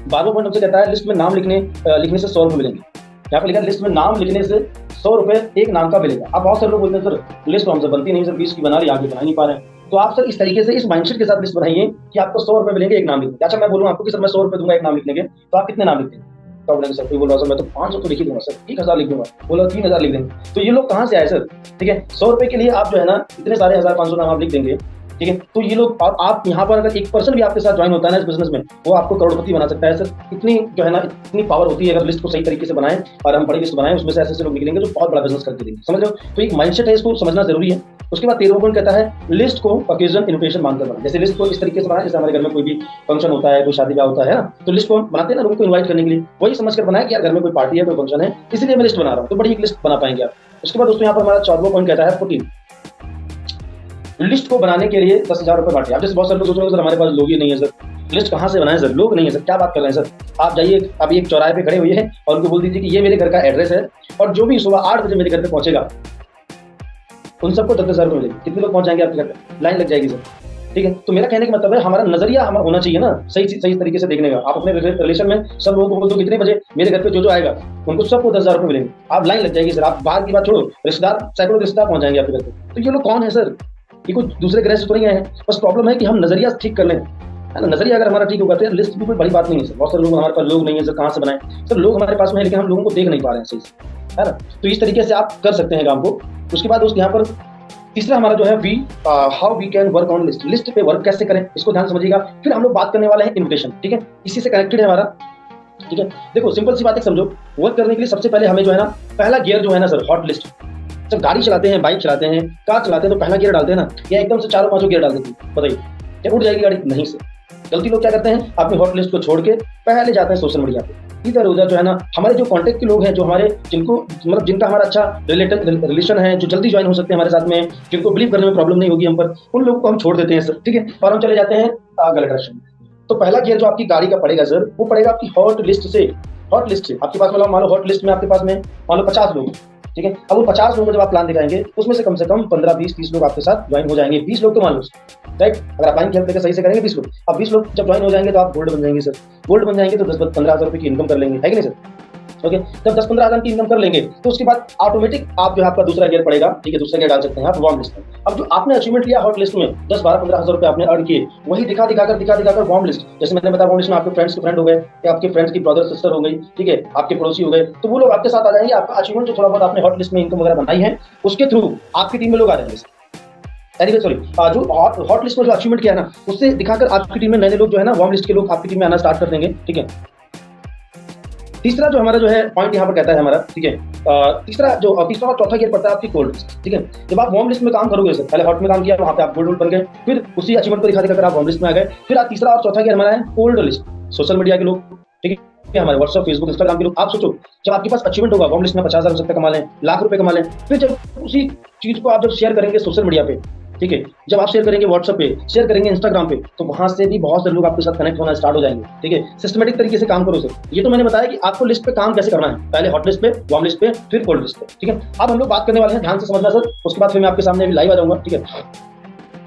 12वां पॉइंट हमसे कहता है लिस्ट में नाम लिखने से 100 रुपये मिलेंगे। यहाँ पर लिखा है लिस्ट में नाम लिखने से 100 रुपये एक नाम का मिलेगा। अब बहुत सारे लोग बोलते हैं सर लिस्ट हमसे बनती नहीं, सर 20 की बना रही, आगे बना नहीं पा रहे हैं। तो आप सर इस तरीके से इस माइंडसेट के साथ लिस्ट बनाइए कि आपको 100 रुपये मिलेंगे एक नाम लिखने। अच्छा मैं बोलूँ आपको कि सर मैं 100 रुपये दूंगा एक नाम लिखने के, तो आप कितने नाम लिखते हैं? तो बोलेंगे सर, कोई बोल रहा सर मैं तो 500 तो लिख ही दूंगा सर, 1000 लिख दूंगा, बोला 3000 लिख देंगे। तो ये लोग कहाँ से आए सर, ठीक है। 100 रुपये के लिए आप जो है ना इतने सारे 1500 नाम आप लिख देंगे, ठीक है। तो ये लोग, और आप यहाँ पर अगर 1% भी आपके साथ ज्वाइन होता है ना इस बिजनेस में, वो आपको करोड़पति बना सकता है सर। इतनी जो है ना इतनी पावर होती है अगर लिस्ट को सही तरीके से बनाएं, और हम बड़ी लिस्ट बनाएं, उसमें से ऐसे लोग निकलेंगे जो बहुत बड़ा बिजनेस करके देंगे, समझ लो। तो एक माइंडसेट है, इसको समझना जरूरी है। उसके बाद 13वां पॉइंट कहता है लिस्ट को ओकेजन इन्विटेशन मानकर बनाएं। जैसे लिस्ट को इस तरीके से बनाएं, जैसे हमारे घर में कोई भी फंक्शन होता है, कोई शादी ब्याह होता है ना, तो लिस्ट को हम बनाते हैं ना लोगों को इन्वाइट करने के लिए, वही समझ कर बनाए कि यार घर में कोई पार्टी है, कोई फंक्शन है, इसलिए मैं लिस्ट बना रहा हूँ, तो बड़ी एक लिस्ट बना पाएंगे आप। उसके बाद दोस्तों यहाँ पर हमारा 14वां पॉइंट कहता है 14 लिस्ट को बनाने के लिए 10,000 रुपये बांटे। आप जैसे बहुत सारे लोग सोच रहे हो सर हमारे पास लोग ही नहीं है सर, लिस्ट कहाँ से बनाए सर, लोग नहीं है सर, क्या बात कर रहे हैं सर। आप जाइए अभी एक चौराहे पे खड़े हुए हैं और उनको बोल दीजिए कि ये मेरे घर का एड्रेस है, और जो भी सुबह 8 बजे मेरे घर पे पहुंचेगा उन सबको 10,000 रुपये मिलेंगे। कितने लोग पहुंच जाएंगे आपके घर पे, लाइन लग जाएगी सर, ठीक है। तो मेरा कहने का मतलब है हमारा नजरिया हमारा होना चाहिए ना सही तरीके से देखने का। आप अपने रिलेशन में सब लोगों को बोल दो कितने बजे मेरे घर पे जो आएगा उनको सबको 10,000 रुपये मिलेंगे, आप लाइन लग जाएगी सर। आप बाहर की बात छोड़ो, रिश्तेदार सैकड़ों रिश्तेदार पहुंच जाएंगे आपके घर पे। तो ये लोग कौन है सर, ये कुछ दूसरे ग्रह से तो नहीं आए हैं, बस प्रॉब्लम है कि हम नजरिया ठीक कर लें, है ना। नजरिया अगर हमारा ठीक होगा तो लिस्ट भी कोई बड़ी बात नहीं है सर। बहुत सारे लोग हमारे पास लोग नहीं है सर, कहाँ से बनाए सर, लोग हमारे पास में है लेकिन हम लोगों को देख नहीं पा रहे हैं सही से, है ना। तो इस तरीके से आप कर सकते हैं काम को। उसके बाद उसके यहाँ पर तीसरा हमारा जो है how we can work on list, list पे वर्क कैसे करें इसको ध्यान समझिएगा। फिर हम लोग बात करने वाले हैं इन्विटेशन, ठीक है, इसी से कनेक्टेड है हमारा, ठीक है। देखो सिंपल सी बात है, समझो वर्क करने के लिए सबसे पहले हमें जो है ना पहला गियर जो है ना सर हॉट लिस्ट। जब गाड़ी चलाते हैं, बाइक चलाते हैं, कार चलाते हैं तो पहला गियर डालते हैं ना, या एकदम से 4-5 गियर डाल देते हैं, बताइए क्या उड़ जाएगी गाड़ी? नहीं सर। गलती लोग क्या करते हैं, अपनी हॉट लिस्ट को छोड़ के पहले जाते हैं सोशल मीडिया पे, इधर उधर जो है ना हमारे जो कांटेक्ट के लोग हैं, जो हमारे जिनको मतलब जिनका हमारा अच्छा रिलेशन है, जो जल्दी ज्वाइन हो सकते हैं हमारे साथ में, जिनको बिलीव करने में प्रॉब्लम नहीं होगी हम पर, उन लोगों को हम छोड़ देते हैं सर, ठीक है, और हम चले जाते हैं गलत डायरेक्शन में। तो पहला गियर जो आपकी गाड़ी का पड़ेगा सर, वो पड़ेगा आपकी हॉट लिस्ट से। हॉट लिस्ट से आपके पास मान लो हॉट लिस्ट में आपके पास में मान लो 50 लोग, ठीक है। अब वो 50 लोगों को जब आप प्लान दिखाएंगे उसमें से कम 15, 20, 30 लोग आपके साथ ज्वाइन हो जाएंगे। 20 लोग तो मान लो, राइट, अगर आप लाइन खेल सही से करेंगे 20 लोग। अब 20 लोग जब ज्वाइन हो जाएंगे तो आप गोल्ड बन जाएंगे सर। गोल्ड बन जाएंगे तो 10-15 हज़ार रुपये की इनकम कर लेंगे, है कि नहीं सर। ओके, जब 10-15 हज़ार की इनकम कर लेंगे तो उसके बाद ऑटोमेटिक आप जो है आपका दूसरा गियर पड़ेगा, ठीक है, दूसरा गियर डाल सकते हैं आप वार्म लिस्ट में। अब जो आपने अचीवमेंट लिया हॉट लिस्ट में 10-12-15 हज़ार रुपये आपने अर्न किए, वही दिखाकर वार्म लिस्ट, जैसे मैंने बताया वार्म लिस्ट में आपके फ्रेंड्स के फ्रेंड हो गए, या आपके फ्रेंड्स की ब्रदर सिस्टर हो गई, ठीक है, आपके पड़ोसी हो गए, तो वो लोग आपके साथ आ जाएंगे। आपका अचीवमेंट जो थोड़ा बहुत आपने हॉट लिस्ट में इनकम वगैरह बनाई है उसके थ्रू आपकी टीम में लोग आ जाएंगे। जो हॉट लिस्ट में जो अचीवमेंट किया है ना उससे दिखाकर आपकी टीम में नए लोग जो है ना वार्म लिस्ट के लोग आपकी टीम में आना स्टार्ट कर देंगे, ठीक है। तीसरा जो हमारा जो है पॉइंट यहाँ पर कहता है हमारा, ठीक है, तीसरा और चौथा गियर पड़ता है आपकी कोल्ड लिस्ट, ठीक है। जब आप वार्म लिस्ट में काम करोगे सर, पहले हॉट में काम किया, वहाँ पे आप गोल्ड बन गए, फिर उसी अचीवमेंट को दिखाकर आप वार्म लिस्ट में आ गए, फिर आप तीसरा और चौथा गियर हमारा है कोल्ड लिस्ट। सोशल मीडिया के लोग, ठीक है, हमारे व्हाट्सएप, फेसबुक, इंस्टाग्राम के लोग। आप सोचो जब आपके पास अचीवमेंट होगा वार्म लिस्ट में 50,000 रुपये कमा लें, लाख रुपए कमा लें, फिर जब उसी चीज को आप जब शेयर करेंगे सोशल मीडिया पे, ठीक है, जब आप शेयर करेंगे व्हाट्सएप पे, शेयर करेंगे इंस्टाग्राम पे, तो वहां से भी बहुत से लोग आपके साथ कनेक्ट होना स्टार्ट हो जाएंगे, ठीक है। सिस्टमेटिक तरीके से काम करो सर। ये तो मैंने बताया कि आपको लिस्ट पे काम कैसे करना है, पहले हॉट लिस्ट पे, वार्म लिस्ट पे, फिर कोल्ड लिस्ट पे, ठीक है। अब हम लोग बात करने वाले हैं, ध्यान से समझना सर, उसके बाद फिर मैं आपके सामने अभी लाइव आ जाऊंगा, ठीक है।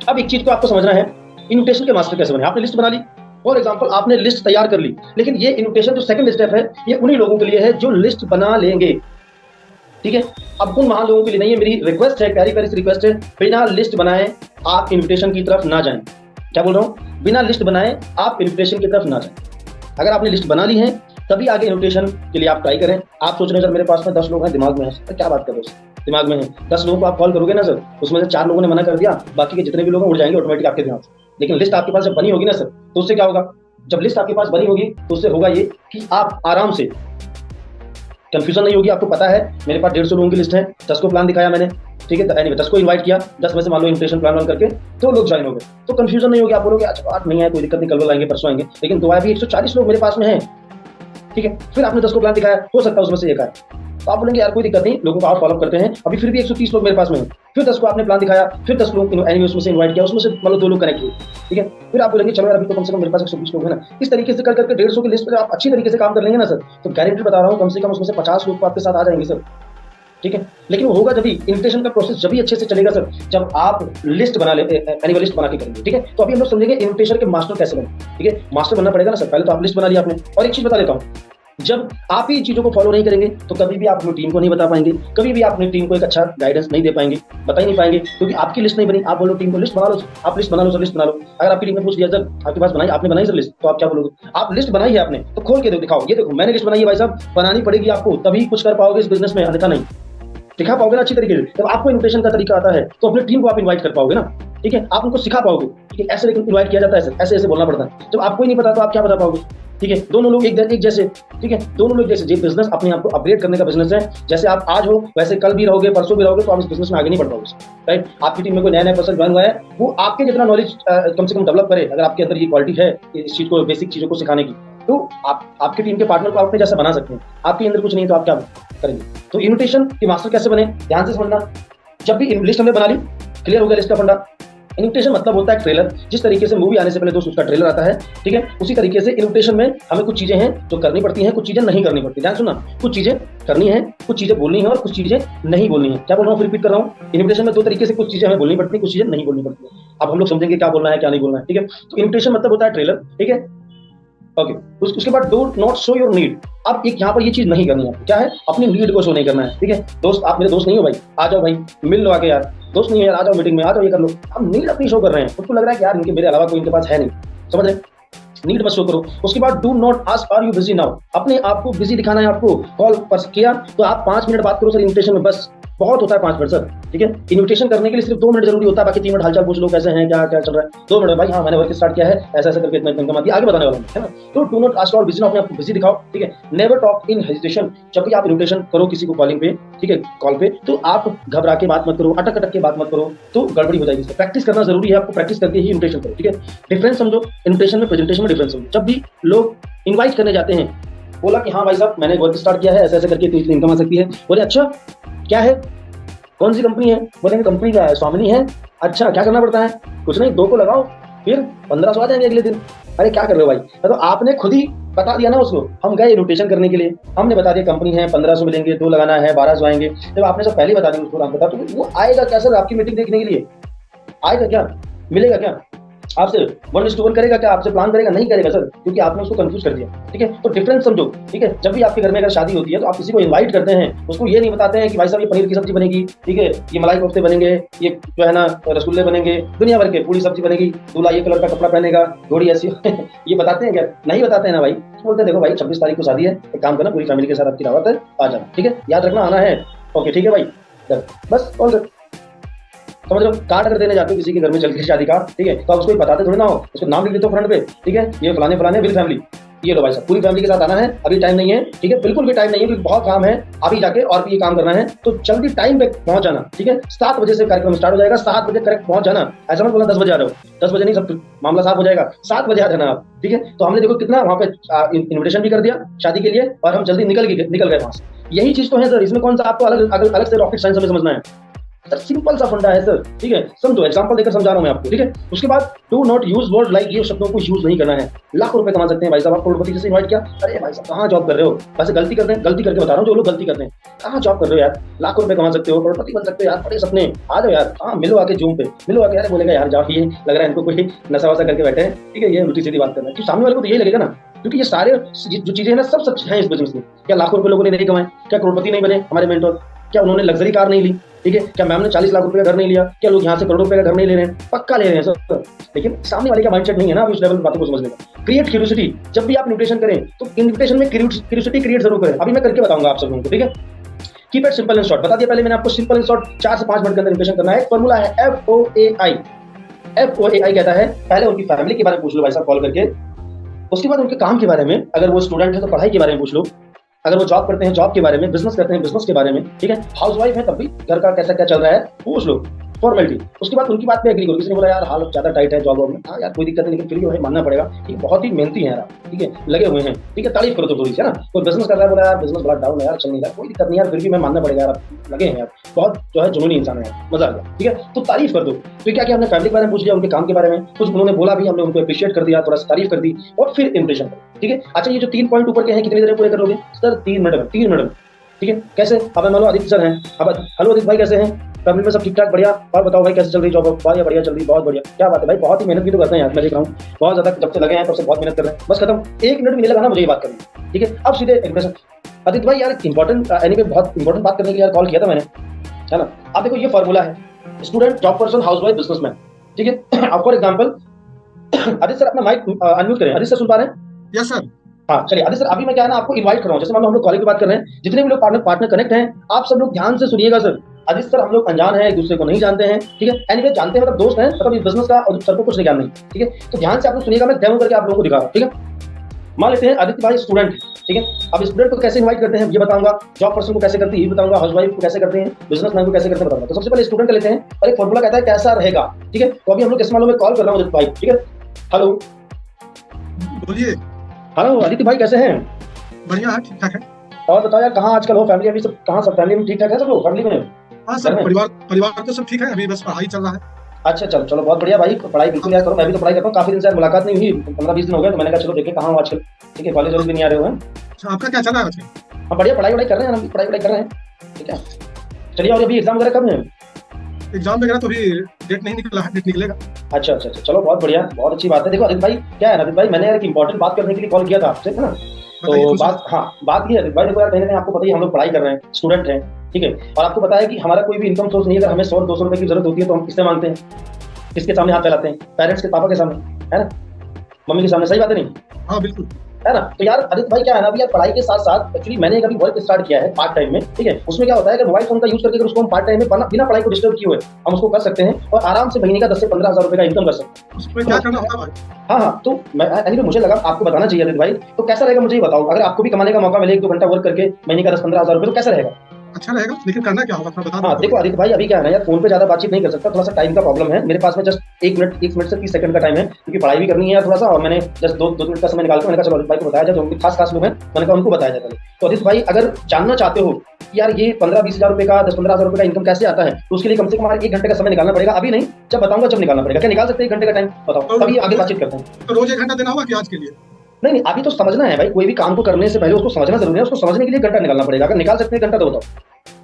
अब एक चीज को आपको समझना है, इन्विटेशन के मास्टर कैसे बने। आपने लिस्ट बना ली, फॉर एग्जाम्पल आपने लिस्ट तैयार कर ली, लेकिन ये इन्विटेशन जो सेकंड स्टेप है ये उन्हीं लोगों के लिए है जो लिस्ट बना लेंगे, ठीक है। अब उन महान लोगों के लिए नहीं है। मेरी रिक्वेस्ट है, प्यारी प्यारी रिक्वेस्ट है, बिना लिस्ट बनाए आप इन्विटेशन की तरफ ना जाएं। क्या बोल रहा हूं, बिना लिस्ट बनाए आप इन्विटेशन की तरफ ना जाएं। अगर आपने लिस्ट बना ली है तभी आगे इन्विटेशन के लिए आप ट्राई करें। आप सोच रहे हैं सर मेरे पास में 10 लोग हैं, दिमाग में है, तो क्या बात कर रहे हो सर, दिमाग में है 10 लोगों को आप कॉल करोगे ना सर, उसमें से 4 लोगों ने मना कर दिया, बाकी के जितने भी लोग उड़ जाएंगे ऑटोमेटिक आपके ध्यान से। लेकिन लिस्ट आपके पास जब बनी होगी ना सर, तो उससे क्या होगा, जब लिस्ट आपके पास बनी होगी तो उससे होगा ये कि आप आराम से, कंफ्यूजन नहीं होगी। आपको पता है मेरे पास 150 लोगों की लिस्ट है, 10 को प्लान दिखाया मैंने, ठीक है, एनीवे 10 को इनवाइट किया, 10 में से मान लो इन्विटेशन प्लान करके 2 लोग ज्वाइन हो गए, तो कंफ्यूजन नहीं होगी। आप बोलोगे अच्छा 8 नहीं है, कोई दिक्कत नहीं, कल आएंगे परसों आएंगे, लेकिन तो अभी 140 लोग मेरे पास में हैं, ठीक है। फिर आपने 10 को प्लान दिखाया, हो सकता है उसमें से एक आए, तो आप बोलेंगे यार कोई दिक्कत नहीं, लोगों को और फॉलो करते हैं, अभी फिर भी 130 लोग मेरे पास में हैं। फिर 10 को आपने प्लान दिखाया, फिर 10 लोग एनीवे उसमें से इनवाइट किया, उसमें से मतलब 2 लोग कनेक्ट हुए, ठीक है। फिर आप बोलेंगे चलो यार अभी तो कम से कम मेरे पास 120 लोग हैं ना। इस तरीके से कर करके 150 की लिस्ट पर आप अच्छी तरीके से काम कर लेंगे ना सर, तो गारंटी बता रहा हूँ कम से कम उसमें से 50 लोग तो आपके साथ आ जाएंगे सर, ठीक है। लेकिन वो होगा जब इन्विटेशन का प्रोसेस जब भी अच्छे से चलेगा सर, जब आप लिस्ट बना ले, एनुअल लिस्ट बना के करेंगे, ठीक है। तो अभी हम लोग समझेंगे इन्विटेशन के मास्टर कैसे बने, ठीक है। मास्टर बनना पड़ेगा ना सर, पहले तो आप लिस्ट बना लिया आपने। और एक चीज बता देता हूँ, जब आप ही चीजों को फॉलो नहीं करेंगे तो कभी भी आप अपनी टीम को नहीं बता पाएंगे, कभी भी आप अपनी टीम को एक अच्छा गाइडेंस नहीं दे पाएंगे, बता ही नहीं पाएंगे, क्योंकि आपकी लिस्ट नहीं बनी। आप बोलो टीम को लिस्ट बना लो, आप लिस्ट बना लो सर, लिस्ट बना लो। अगर आपकी टीम ने पूछ लिया सर आपके पास बनाई, आपने बनाई सर लिस्ट, तो आप क्या बोलोगे, आप लिस्ट बनाई है आपने तो खोल के दिखाओ, ये देखो मैंने लिस्ट बनाई है भाई साहब, बनानी पड़ेगी आपको, तभी कुछ कर पाओगे इस बिजनेस में, अन्यथा नहीं दिखा पाओगे ना अच्छी तरीके से। जब आपको इन्विटेशन का तरीका आता है तो अपनी टीम को आप इनवाइट कर पाओगे ना, ठीक है, आप उनको सिखा पाओगे, ठीक है। ऐसे लेकिन इनवाइट किया जाता है सर, ऐसे ऐसे बोलना पड़ता है। जब आपको ही नहीं पता तो आप क्या बता पाओगे, ठीक है। दोनों लोग एक जैसे, ठीक है, दोनों लोग जैसे। ये बिजनेस अपने आप को अपग्रेड करने का बिजनेस है। जैसे आप आज हो वैसे कल भी रहोगे, परसों भी रहोगे, तो आप इस बिजनेस में आगे नहीं बढ़ पाओगे, राइट। आपकी टीम में कोई नया पर्सन ज्वाइन हुआ है, वो आपके जितना नॉलेज कम से कम डेवलप करे, अगर आपके अंदर ये क्वालिटी है इस चीज को, बेसिक चीजों को सिखाने की, तो आप आपकी टीम के पार्टनर को आपने जैसा बना सकते हैं। आपके अंदर कुछ नहीं तो आप क्या करेंगे। तो इन्विटेशन के मास्टर कैसे बने, ध्यान से समझना। जब भी लिस्ट हमने बना ली, क्लियर हो गया लिस्ट का फंडा। इन्विटेशन मतलब होता है ट्रेलर। जिस तरीके से मूवी आने से पहले दोस्त उसका ट्रेलर आता है, ठीक है, उसी तरीके से इन्विटेशन में हमें कुछ चीजें हैं जो करनी पड़ती हैं, कुछ चीजें नहीं करनी पड़ती। ध्यान सुनना, कुछ चीजें करनी है, कुछ चीजें बोलनी है और कुछ चीजें नहीं बोलनी है। क्या बोल रहा हूँ, रिपीट कर रहा हूँ। इन्विटेशन में 2 तरीके से कुछ चीजें हमें बोलनी पड़ती है, कुछ चीजें नहीं बोलनी पड़ती है। अब हम लोग समझेंगे क्या बोलना है क्या नहीं बोलना है, ठीक है। तो इन्विटेशन मतलब होता है ट्रेलर, ठीक है, ओके। उसके बाद do not show your need. अब एक यहाँ पर ये चीज नहीं करनी है, क्या है, अपनी नीड को शो नहीं करना है, ठीक है। दोस्त, आप मेरे दोस्त नहीं हो भाई, आ जाओ भाई मिल लो आके यार, दोस्त नहीं है यार, आ जाओ मीटिंग में, आ जाओ ये कर लो। हम नीड अपनी शो कर रहे हैं, उसको लग रहा है कि यार इनके मेरे अलावा कोई इनके पास है नहीं, समझ रहे, नीड बस शो करो। उसके बाद do not ask are you busy now. अपने आप को बिजी दिखाना है आपको। कॉल पर किया तो आप 5 मिनट बात करो सर इन्विटेशन में, बस बहुत होता है 5 मिनट सर, ठीक है। इन्विटेशन करने के लिए सिर्फ 2 मिनट जरूरी होता है, बाकी 3 मिनट हालचाल पूछ लो, कैसे हैं, क्या क्या चल रहा है, 2 मिनट भाई, हाँ मैंने वर्क स्टार्ट किया है, ऐसा ऐसा करके इतना इनकम कमाती है, आगे बताने वाला हूं, है ना। तो डू नॉट आस्क और बिजी नाउ, अपने आपको बिजी दिखाओ, ठीक है। Never talk in hesitation. जब भी आप इन्विटेशन करो किसी को कॉलिंग पे, ठीक है, कॉल पे, तो आप घबरा के बात मत करो, अटक अटक के बात मत करो, तो गड़बड़ी हो जाएगी। प्रैक्टिस करना जरूरी है, आपको प्रैक्टिस करके ही इन्विटेशन करो, ठीक है। डिफरेंस समझो, इन्विटेशन में प्रेजेंटेशन में डिफरेंस समझो। जब भी लोग इन्वाइट करने जाते हैं, बोला कि हाँ भाई साहब मैंने वर्क स्टार्ट किया है, ऐसे ऐसे करके इतनी इनकम आ सकती है। बोले अच्छा क्या है, कौन सी कंपनी है, बोलेंगे कंपनी क्या है, स्वामिनी है। अच्छा क्या करना पड़ता है, कुछ नहीं, 2 को लगाओ, फिर 1500 आ जाएंगे अगले दिन। अरे क्या कर रहे हो भाई, तो आपने खुद ही बता दिया ना उसको। हम गए इन्विटेशन करने के लिए, हमने बता दिया कंपनी है, 1500 मिलेंगे, 2 लगाना है, 1200 आएंगे। जब आपने सब पहले बता दिया उसको, बता, तो वो आएगा क्या सर आपकी मीटिंग देखने के लिए, आएगा क्या, मिलेगा क्या आपसे, 1:1 करेगा क्या, आपसे प्लान करेगा, नहीं करेगा सर, क्योंकि आपने उसको कंफ्यूज कर दिया, ठीक है। तो डिफरेंस समझो, ठीक है। जब भी आपके घर में अगर शादी होती है तो आप किसी को इनवाइट करते हैं, उसको ये नहीं बताते हैं कि भाई साहब ये पनीर की सब्जी बनेगी, ठीक है, ये मलाई कोफ्ते बनेंगे, ये जो है ना रसगुल्ले बनेंगे, दुनिया भर के पूरी सब्जी बनेगी, दूल्हा ये कलर का कपड़ा पहनेगा, घोड़ी ऐसी ये बताते हैं क्या, नहीं बताते हैं ना भाई। बोलते हैं देखो भाई 26 तारीख को शादी है, एक काम करना पूरी फैमिली के साथ आपकी दावत है, आ जाना, ठीक है, याद रखना आना है, ओके ठीक है भाई, बस कॉल कर, समझ लो। कार्ड अगर देने जाते हो किसी के घर में चल के शादी का, ठीक है, तो आप उसको बताते थोड़ी ना हो, उसको नाम लिख देते हो फ्रंट पे, ठीक है, ये फलाने फलाने विल फैमिली, ये लो भाई साहब पूरी फैमिली के साथ आना है, अभी टाइम नहीं है, ठीक है, बिल्कुल भी टाइम नहीं है, क्योंकि बहुत काम है, अभी जाके और भी ये काम करना है, तो जल्दी टाइम पे पहुंच जाना, ठीक है। 7 बजे से कार्यक्रम स्टार्ट हो जाएगा, 7 बजे करेक्ट पहुंच जाना। ऐसा मत बोलना 10 बजे आ रहे हो, 10 बजे नहीं, सब मामला साफ हो जाएगा, 7 बजे आ जाना आप, ठीक है। तो हमने देखो कितना वहां पे इन्विटेशन भी कर दिया शादी के लिए, और हम जल्दी निकल गए वहां से। यही चीज तो है सर, इसमें कौन सा आपको अलग से रॉकेट साइंस हमें समझना है सर, सिंपल सा फंडा है सर, ठीक है। समझो, एग्जांपल देकर समझा रहा हूं मैं आपको, ठीक है। उसके बाद do not use word like, ये शब्दों को यूज नहीं करना है। लाखों रुपए कमा सकते हैं भाई साहब, आप करोड़पति जैसे इनवाइट किया, अरे भाई साहब कहाँ जॉब कर रहे हो, वैसे गलती करते हैं, गलती करके बता रहा हूँ, जो लोग गलती करते हैं, कहाँ जॉब कर रहे हो यार, लाखों रुपए कमा सकते हो, करोड़पति बन सकते हो यार, बड़े सपने, आ जाओ यार, हाँ मिलो आके जूम पे, मिलो आके। यार बोलेगा यार जाओ, ये लग रहा है इनको कोई नशा वशा करके बैठे हैं, ठीक है, ये उल्टी सीधी बात कर रहा है, कि सामने वाले को तो यही लगेगा ना, क्योंकि ये सारे जो चीजें हैं ना सब सच है इस बिजनेस में। क्या लाखों रुपए लोगों ने नहीं कमाए, क्या करोड़पति नहीं बने हमारे मेंटोर, क्या उन्होंने लग्जरी कार नहीं ली, ठीक है, क्या मैम ने 40 लाख रुपए का घर नहीं लिया, क्या लोग यहाँ से करोड़ों रुपए का घर नहीं ले रहे हैं, पक्का ले रहे हैं सर, लेकिन सामने वाले का माइंडसेट नहीं है ना अभी उस लेवल बातों को समझने का। क्रिएट क्यूरियोसिटी, जब भी आप इन्विटेशन करें तो इन्विटेशन में क्यूरियोसिटी क्रिएट जरूर करें। अभी मैं करके बताऊंगा आप सब लोगों को, ठीक है। Keep it simple and short, बता दिया पहले मैंने आपको, सिंपल एंड शॉर्ट 4 से 5 मिनट के अंदर इन्विटेशन करना है। फॉर्मूला है FOAI। FOAI कहता है पहले उनकी फैमिली के बारे में पूछ लो भाई साहब कॉल करके, उसके बाद उनके काम के बारे में, अगर वो स्टूडेंट है तो पढ़ाई के बारे में पूछ लो, अगर वो जॉब करते हैं जॉब के बारे में, बिजनेस करते हैं बिजनेस के बारे में, ठीक है। हाउसवाइफ है तब भी घर का कैसा क्या चल रहा है पूछ लो, फॉर्मेलिटी। उसके बाद उनकी बात पे एग्री करो। किसी ने बोला यार हालत ज्यादा टाइट है जॉब में, हाँ यार कोई दिक्कत नहीं, लेकिन फिर भी मानना पड़ेगा कि बहुत ही मेहनती है यार, ठीक है, लगे हुए हैं, ठीक है, तारीफ करो तो थोड़ी सी, है ना। कोई बिजनेस कर रहा है, बोला यार बिजनेस बड़ा डाउन है यार, चल नहीं रहा, कोई दिक्कत नहीं यार, फिर भी मैं मानना पड़ेगा यार, लगे हैं यार, बहुत जो है जुनूनी इंसान है, मजा आ गया, ठीक है, तो तारीफ कर दो। तो क्या क्या हमने फैमिली के बारे में पूछ लिया, उनके काम के बारे में, कुछ उन्होंने बोला भी, हमने उनको अप्रिशिएट कर दिया, थोड़ा सा तारीफ कर दी, और फिर इंप्रेशन करो, ठीक है। अच्छा ये जो 3 पॉइंट ऊपर के हैं कितनी देर में पूरे कर लोगे सर? 3 मिनट में, 3 मिनट में, ठीक है। कैसे? अब मान लो आदित्य सर हैं, अब हेलो आदित्य भाई कैसे हैं, फैमिली में सब ठीक ठाक बढ़िया, और बताओ भाई कैसे चल रही जॉब? बढ़िया बढ़िया चल रही, बहुत बढ़िया, क्या बात है भाई, बहुत ही मेहनत भी तो करते हैं यार, मैं देख रहा हूँ बहुत ज्यादा, जब से लगे हैं तब से बहुत मेहनत कर रहे हैं, बस खत्म, 1 मिनट भी नहीं लगाना मुझे ये बात करनी, ठीक है। अब सीधे एक्सप्रेशन, आदित्य भाई यार इंपॉर्टेंट एनीवे बहुत इंपॉर्टेंट बात करने के लिए यार कॉल किया था मैंने, है ना। अब देखो ये फॉर्मूला है, student, job person, housewife, businessman, ठीक है। अब फॉर एग्जांपल आदित्य सर अपना माइक अनम्यूट करें, आदित्य सर सुन पा रहे हैं? Yes sir. हाँ चलिए आदित्य सर, अभी मैं क्या है ना आपको इनवाइट कर रहा हूँ, जैसे मान लो हम लोग कॉलेज की बात कर रहे हैं, जितने भी लोग पार्टनर कनेक्ट हैं, आप सब लोग ध्यान से सुनिएगा सर। आदित्य सर हम लोग अनजान हैं, एक दूसरे को नहीं जानते हैं, ठीक है, एनीवे जानते हैं मतलब दोस्त हैं, मतलब बिजनेस का और सर को कुछ ज्ञान नहीं, ठीक है, तो ध्यान से आप लोग सुनिएगा, मैं डेमो करके आप लोगों को दिखा रहा हूँ, ठीक है। मान लेते हैं आदित्य भाई स्टूडेंट, ठीक है, अब स्टूडेंट को कैसे इनवाइट करते हैं ये बताऊंगा, जॉब पर्सन को कैसे करते हैं ये बताऊंगा, हाउसवाइफ को कैसे करते हैं, बिजनेसमैन को कैसे करते हैं बताऊंगा। तो सबसे पहले स्टूडेंट का लेते हैं, और एक फॉर्मूला कहता है कैसा रहेगा, ठीक है। तो अभी हम लोग कैसे मालूम, मैं कॉल कर रहा हूँ आदित्य भाई, ठीक है, हेलो बोलिए। हेलो आदित्य भाई कैसे हैं? बढ़िया है, ठीक ठाक है। और बताओ यार कहाँ आजकल हो, फैमिली अभी सब कहाँ, सब फैमिली में ठीक ठाक है सब लोग, फैमिली में? हाँ सर, परिवार तो सब ठीक है, अभी बस पढ़ाई चल रहा है। अच्छा चलो चलो बहुत बढ़िया भाई, पढ़ाई बिल्कुल यार करो, मैं भी तो पढ़ाई करता हूँ, काफी दिन से यार मुलाकात नहीं हुई, 15-20 दिन हो गए, तो मैंने कहा चलो देखें कहाँ हो आजकल, ठीक है, कॉलेज भी नहीं आ रहे हो हैं। अच्छा, आपका क्या चल रहा है आजकल? हाँ बढ़िया, पढ़ाई वढ़ाई कर रहे हैं, हम भी पढ़ाई वढ़ाई कर रहे हैं, ठीक है। चलिए, और अभी एग्जाम वगैरह कब है? एग्जाम वगैरह तो अभी डेट नहीं निकला है, डेट निकलेगा। अच्छा अच्छा अच्छा, चलो बहुत बढ़िया, बहुत अच्छी बात है। देखो आदित्य भाई क्या है ना, आदित्य भाई मैंने यार एक इंपॉर्टेंट बात करने के लिए कॉल किया था आपसे, है ना। बताइए तो कुछ। बात, हाँ बात ये है आदित्य भाई, देखो यार कहीं ना कहीं आपको पता ही है, हम लोग पढ़ाई कर रहे हैं, स्टूडेंट हैं, ठीक है, और आपको पता है कि हमारा कोई भी इनकम सोर्स नहीं है, अगर हमें 100-200 रुपए की जरूरत होती है तो हम किससे मांगते हैं, किसके सामने हाथ फैलाते हैं? पेरेंट्स के, पापा के सामने, है ना, मम्मी के सामने, सही बात है नहीं? हाँ बिल्कुल। है ना। तो यार आदित्य भाई क्या है ना, अभी यार पढ़ाई के साथ साथ एक्चुअली मैंने एक अभी वर्क स्टार्ट किया है पार्ट टाइम में, ठीक है। उसमें क्या होता है कि मोबाइल फोन का यूज करके अगर उसको हम पार्ट टाइम में बिना पढ़ाई को डिस्टर्ब किए हुए हम उसको कर सकते हैं, और आराम से महीने का 10 से 15 हजार रुपए का इनकम कर सकते हैं। उसमें क्या करना होगा भाई? हाँ हाँ, तो मैं मुझे लगा आपको बताना चाहिए आदित्य भाई, तो कैसा रहेगा मुझे ये बताओ, अगर आपको भी कमाने का मौका मिले 1-2 घंटा वर्क करके महीने का 10-15 हजार रुपए, तो कैसा रहेगा? अच्छा रहेगा, लेकिन करना क्या होगा थोड़ा बता दो। हाँ देखो आदित्य भाई, अभी क्या है ना यार, फोन पे ज्यादा बातचीत नहीं कर सकता, थोड़ा सा टाइम का प्रॉब्लम है मेरे पास में, जस्ट 1 मिनट से 30 सेकंड का टाइम है, क्योंकि पढ़ाई भी करनी है यार थोड़ा सा, और मैंने जस्ट 2 मिनट का समय निकाल के मैंने कहा चलो आदित्य भाई को बताया जाए, जो उनके खास लोग हैं मैंने कहा उनको बताया जाए पहले। तो आदित्य भाई अगर जानना चाहते हो कि यार ये 15-20 हजार रुपए का, 10-15 हजार रुपए का इनकम कैसे आता है, तो उसके लिए कम से कम 1 घंटे का समय निकालना पड़ेगा, अभी नहीं जब बताऊंगा जब निकालना पड़ेगा। क्या निकाल सकते हैं 1 घंटे का टाइम? बताओ, तभी आगे बातचीत करते हैं। तो रोज 1 घंटा देना होगा कि आज के लिए? नहीं नहीं, अभी तो समझना है भाई, कोई भी काम को करने से पहले उसको समझना जरूरी है, उसको समझने के लिए 1 घंटा निकालना पड़ेगा। अगर निकाल सकते हैं 1 घंटा तो बताओ।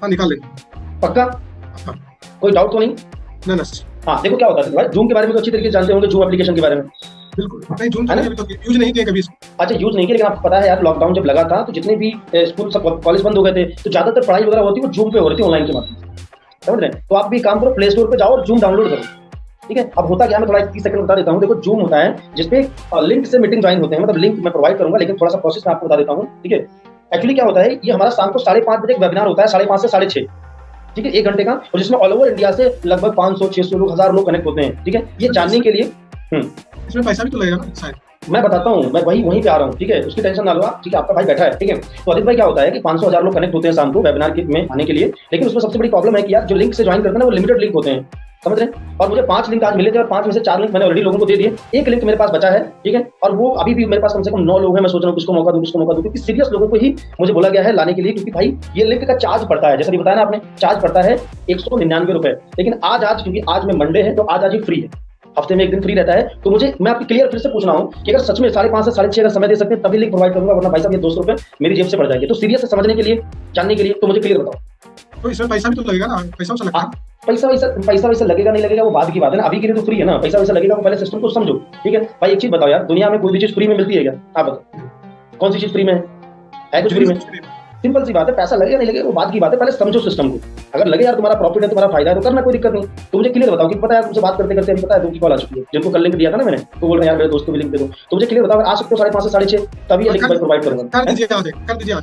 हाँ निकाल लेंगे। पक्का? हाँ। कोई डाउट तो नहीं? ना ना। हाँ देखो क्या होता है भाई, जूम के बारे में तो अच्छी तरीके से जानते होंगे, जूम एप्लीकेशन के बारे में। बिल्कुल नहीं, जूम तो अभी तो यूज नहीं किया कभी। अच्छा यूज नहीं किया, लेकिन आपको पता है यार लॉकडाउन जब लगा था तो जितने भी स्कूल सब कॉलेज बंद हो गए थे, तो ज्यादातर पढ़ाई वगैरह होती है वो जूम पे हो रही थी, ऑनलाइन के माध्यम से, समझ रहे हैं। तो आप भी काम करो, प्ले स्टोर पे जाओ और जूम डाउनलोड करो, ठीक है। अब होता क्या है, मैं थोड़ा 30 सेकंड बता देता हूँ। देखो जूम होता है जिसपे लिंक से मीटिंग ज्वाइन होते हैं, मतलब लिंक मैं प्रोवाइड करूंगा, लेकिन थोड़ा सा प्रोसेस मैं आपको बता देता हूँ, ठीक है। एक्चुअली क्या होता है, ये हमारा शाम को 5:30 बजे एक वेबिनार होता है, 5:30 से 6:30, ठीक है, 1 घंटे का, और जिसमें ऑल ओवर इंडिया से लगभग 500-600 लोग, 1000 लोग कनेक्ट होते हैं, ठीक है। ये जानने के लिए इसमें पैसा भी तो लगेगा ना शायद? मैं बताता हूँ, मैं वहीं पे आ रहा हूँ, ठीक है, उसकी टेंशन ना लो आप, ठीक है, आपका भाई बैठा है, ठीक है। तो आदित्य भाई क्या होता है कि 500-1000 लोग कनेक्ट होते हैं शाम को वेबिनार में आने के लिए, लेकिन उसमें सबसे बड़ी प्रॉब्लम है कि यार जो लिंक से ज्वाइन करते हैं ना वो लिमिटेड लिंक होते हैं, समझ रहे हैं। और मुझे 5 लिंक आज मिले थे, और 5 में से 4 लिंक मैंने ऑलरेडी लोगों को दे दिए, 1 लिंक मेरे पास बचा है, ठीक है। और वो अभी भी मेरे पास कम से कम 9 लोग हैं, मैं सोच रहा हूँ किसको मौका दूं, क्योंकि सीरियस लोगों को ही मुझे बोला गया है लाने के लिए, क्योंकि भाई ये लिंक का चार्ज पड़ता है, जैसा भी बताया ना आपने, चार्ज पड़ता है 199 रुपए, लेकिन आज क्योंकि आज में मंडे है तो आज ही फ्री है, हफ्ते में 1 दिन फ्री रहता है। तो मैं आपकी क्लियर फिर से पूछ रहा हूँ कि अगर सच में 5:30 से 6:30 का समय दे सकते हैं तभी लिंक प्रोवाइड करूंगा, वरना भाई साहब ये 200 रुपए मेरी जेब से पड़ जाएंगे। तो सीरियस से समझने के लिए, जानने के लिए, तो मुझे क्लियर बताओ। तो इसमें पैसा भी तो लगेगा ना? पैसा वैसा लगेगा? पैसा वैसा लगेगा नहीं लगेगा वो बाद की बात है ना, अभी के लिए तो फ्री है ना। पैसा वैसा लगेगा वो पहले सिस्टम को समझो, ठीक है भाई। एक चीज बताओ यार, दुनिया में कोई भी चीज फ्री में मिलती है क्या? आप बताओ, कौन सी चीज फ्री में है कुछ फ्री में? सिंपल सी बात है, पैसा लगे या नहीं लगे वो बात की बात है, पहले समझो सिस्टम को। अगर लगे यार तुम्हारा प्रॉफिट है, तुम्हारा फायदा है तो करना, कोई दिक्कत नहीं। तो मुझे क्लियर बताओ कि पता है तुमसे बात करते करते अभी पता है 2 की कॉल आ चुकी है, जिनको कल लिंक दिया था ना मैंने, तो बोल रहे हैं यार मेरे दोस्त को भी लिंक दे दो। तो मुझे क्लियर बताओ, आ सकते हो 5:30 से 6:30, तभी ये लिंक भाई प्रोवाइड करूंगा। कर दीजिए, कर दीजिए।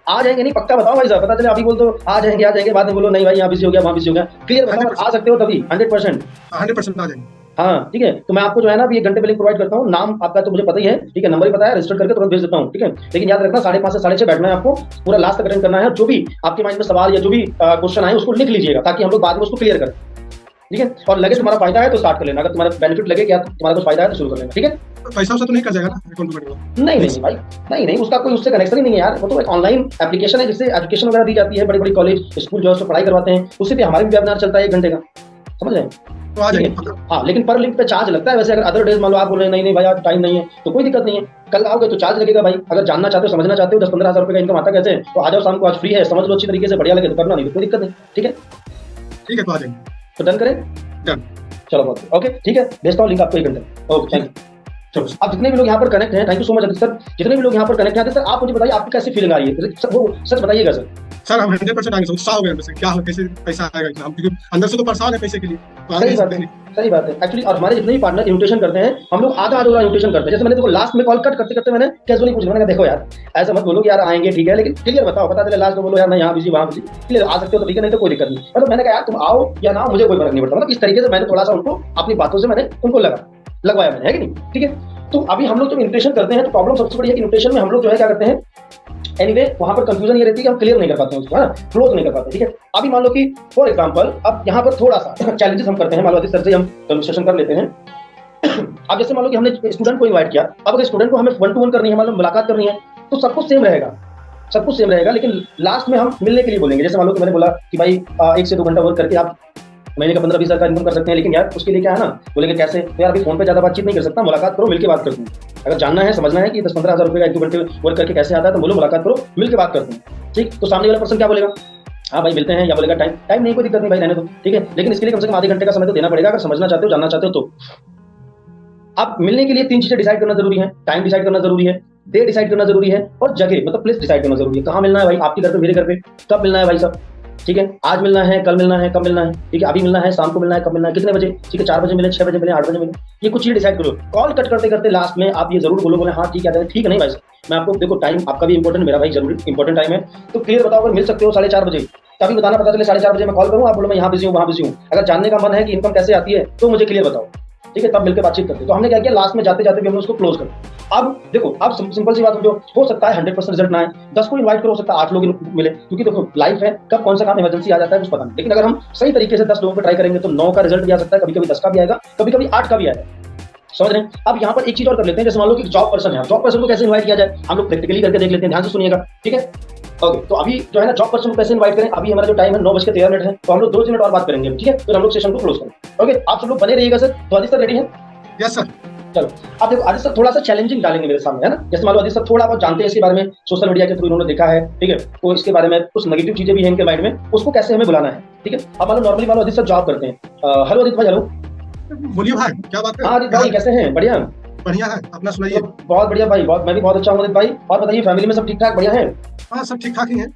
आ जाएंगे नहीं, पक्का बताओ भाई साहब, पता चले अभी बोल दो आ जाएंगे, बाद में बोलो नहीं भाई यहाँ बिजी हो गया, वहाँ बिजी हो गया। क्लियर बताओ, आ सकते हो तभी 100%। 100% आ जाएंगे। हाँ ठीक है, तो मैं आपको जो है ना अभी 1 घंटे में लिंक प्रोवाइड करता हूँ। नाम आपका तो मुझे पता ही है, ठीक है, नंबर ही पता है, रजिस्टर करके तुरंत भेज देता हूँ, ठीक है। लेकिन याद रखना 5:30 से 6:30 बैठना है आपको, पूरा लास्ट तक अटेंड करना है। जो भी आपके माइंड में सवाल या जो भी क्वेश्चन आए उसको लिख लीजिएगा, ताकि हम लोग बाद में उसको क्लियर करें, ठीक है। और लगे तुम्हारा फायदा है तो स्टार्ट कर लेना, अगर तुम्हारा बेनिफिट लगे क्या तुम्हारा कुछ फायदा है तो शुरू कर लेना, ठीक है। पैसा तो नहीं कर जाएगा ना अकाउंट में? नहीं भाई, नहीं उसका कोई उससे कनेक्शन ही नहीं है यार। वो तो एक ऑनलाइन एप्लीकेशन है जिससे एजुकेशन वगैरह दी जाती है, बड़ी कॉलेज स्कूल जो है पढ़ाई करवाते हैं, उससे भी हमारे भी वेबिनार चलता है 1 घंटे का, समझ रहे हैं। तो आ जाएंगे। हाँ, लेकिन पर लिंक पे चार्ज लगता है। वैसे अगर अदर डेज मान लो आप बोल रहे हैं नहीं भाई आज टाइम नहीं है, तो कोई दिक्कत नहीं है, कल आओगे तो चार्ज लगेगा भाई। अगर जानना चाहते हो, समझना चाहते हो 10-15 हज़ार रुपए का इनकम आता कैसे, तो आ जाओ शाम को, आज फ्री है, समझ लो अच्छी तरीके से, बढ़िया लगे तो करना, नहीं तो कोई दिक्कत नहीं, ठीक है। ठीक है, तो आ जाएंगे। तो डन करें? डन। चलो बहुत ओके, ठीक है, भेजता हूँ लिंक आपको 1 घंटे। Okay, thank you. चलो, आप जितने भी लोग यहाँ पर कनेक्ट हैं, thank you so much sir. जितने भी लोग यहाँ पर कनेक्ट हैं सर, आप मुझे बताइए आपकी कैसी फीलिंग आ रही है, वो सच बताइएगा सर। सर हम 100% आएंगे, उत्साह हो गया अंदर से, क्या हो कैसे पैसा आएगा हम, क्योंकि अंदर से तो परेशान है पैसे के लिए। सही बात है एक्चुअली। और हमारे जितने भी पार्टनर इन्विटेशन करते हैं, हम लोग आधा इन्विटेशन करते हैं। जैसे मैंने देखो लास्ट में कॉल कट करते करते मैंने कैजुअली पूछा, मैंने देखो यार ऐसा मत बोलो कि यार आएंगे, ठीक है, लेकिन क्लियर बताओ, पता चले लास्ट में बोलो यार मैं यहाँ बिजी वहाँ बिजी। क्लियर आ सकते हो तो ठीक है, नहीं तो कोई दिक्कत नहीं। मतलब मैंने कहा यार तुम आओ या ना, मुझे कोई फर्क नहीं पड़ता। मतलब इस तरीके से मैंने थोड़ा सा उनको अपनी बातों से मैंने उनको लगवाया मैंने, है कि नहीं, ठीक है। तो अभी हम लोग जब इन्विटेशन करते हैं तो प्रॉब्लम सबसे बड़ी है कि इन्विटेशन में हम लोग जो है क्या करते हैं, एनीवे वहां पर कंफ्यूजन ये रहती है कि हम क्लियर नहीं कर पाते हैं उसको, है ना, क्लोज नहीं कर पाते, ठीक है। अभी मान लो कि फॉर एग्जांपल अब यहाँ पर थोड़ा सा चैलेंजेस हम करते हैं, मान लो सर से हम कन्वर्सेशन कर लेते हैं। अब जैसे मान लो कि हमने स्टूडेंट को इनवाइट किया, अब अगर स्टूडेंट को हमें 1-to-1 करनी है, मान लो मुलाकात करनी है, तो सब कुछ सेम रहेगा, लेकिन लास्ट में हम मिलने के लिए बोलेंगे। जैसे मान लो कि मैंने बोला कि भाई 1 से 2 घंटा वर्क करके आप महीने का 15-20 हज़ार का इनकम कर सकते हैं, लेकिन यार उसके लिए क्या है ना, बोलेंगे कैसे, तो यार अभी फोन पे ज्यादा बातचीत नहीं कर सकता, मुलाकात करो, मिलकर बात करते हैं। अगर जानना है, समझना है कि 10-15 हज़ार रुपए का 1-2 घंटे वर्क करके कैसे आता है, तो बोलो मुलाकात करो, मिलकर बात करते हैं, ठीक। तो सामने वाला पर्सन क्या बोलेगा, हाँ भाई मिलते हैं, या बोलेगा टाइम नहीं, कोई दिक्कत नहीं भाई, रहने दो, ठीक है। लेकिन इसके लिए कम से कम आधे घंटे का समय तो देना पड़ेगा, अगर समझना चाहते हो, जानना चाहते हो तो। अब मिलने के लिए 3 चीजें डिसाइड करना जरूरी है, टाइम डिसाइड करना जरूरी है, डे डिसाइड करना जरूरी है, और जगह मतलब प्लेस डिसाइड करना जरूरी है। कहाँ मिलना है भाई, आपके घर पे, मेरे घर पे, कब मिलना है भाई साहब, ठीक है। आज मिलना है, कल मिलना है, कब मिलना है, ठीक है। अभी मिलना है, शाम को मिलना है, कब मिलना है, कितने बजे, ठीक है, 4 बजे मिले, 6 बजे मिले, 8 बजे मिले, ये कुछ चीज डिसाइड करो। कॉल कट करते करते लास्ट में आप ये जरूर बोले हाँ ठीक है, ठीक है, नहीं भाई साहब मैं आपको देखो टाइम आपका भी इंपॉर्टेंट, मेरा भाई जरूरी इंपॉर्टेंट टाइम है, तो क्लियर बताओ अगर मिल सकते हो 4:30 बजे, तभी बताना, पता चले 4:30 बजे मैं कॉल करूँ, आप बोलो मैं यहाँ बिजी हूँ, वहाँ बिजी हूँ। अगर जानने का मन है कि इनकम कैसे आती है तो मुझे क्लियर बताओ, ठीक है, तब मिलकर बातचीत करते। तो हमने क्या किया, लास्ट में जाते जाते भी हमने उसको क्लोज कर। अब देखो, अब सिंपल सी बात समझो, हो सकता है 100% रिजल्ट ना आए, 10 को इनवाइट करो, हो सकता है 8 लोग मिले, क्योंकि देखो लाइफ है, कब कौन सा काम इमरजेंसी आ जाता है कुछ पता नहीं। लेकिन अगर हम सही तरीके से 10 लोगों को ट्राई करेंगे तो 9 का रिजल्ट भी आ सकता है, कभी कभी 10 का भी आएगा, कभी कभी 8 का भी आएगा, समझ रहे हैं। अब यहाँ पर एक चीज और कर लेते हैं, जैसे मान लो कि जॉब पर्सन है, जॉब पर्सन को कैसे इनवाइट किया जाए, हम लोग प्रैक्टिकली करके देख लेते हैं, ध्यान से सुनिएगा, ठीक है। ओके, तो अभी जो है ना जॉब पर्सन को कैसे इनवाइट करें, अभी हमारा जो टाइम है 9:13 है, तो हम लोग 2 मिनट और बात करेंगे, ठीक है, फिर हम लोग सेशन को क्लोज करें। ओके, आप सब लोग बने रहिएगा सर। तो आदित्य सर रेडी है? Yes sir. चलो, आप देखो आदित्य सर थोड़ा सा चैलेंजिंग डालेंगे मेरे सामने, है ना। जैसे मान लो आदित्य सर थोड़ा बहुत जानते हैं इसके बारे में, सोशल मीडिया के थ्रू इन्होंने देखा है, ठीक है, तो इसके बारे में कुछ नेगेटिव चीजें भी हैं इनके माइंड में, उसको कैसे हमें बुलाना है, ठीक है। अब मान लो नॉर्मली मान लो आदित्य सर जॉब करते हैं। हेलो आदित्य भाई, हेलो। बोलिए भाई, क्या बात है? हाँ आदित्य भाई कैसे हैं? बढ़िया बढ़िया है, अपना सुनाइए। बहुत बढ़िया भाई, मैं भी बहुत अच्छा हूँ आदित्य भाई। और बताइए फैमिली में सब ठीक ठाक बढ़िया है? हाँ सब ठीक ठाक ही है।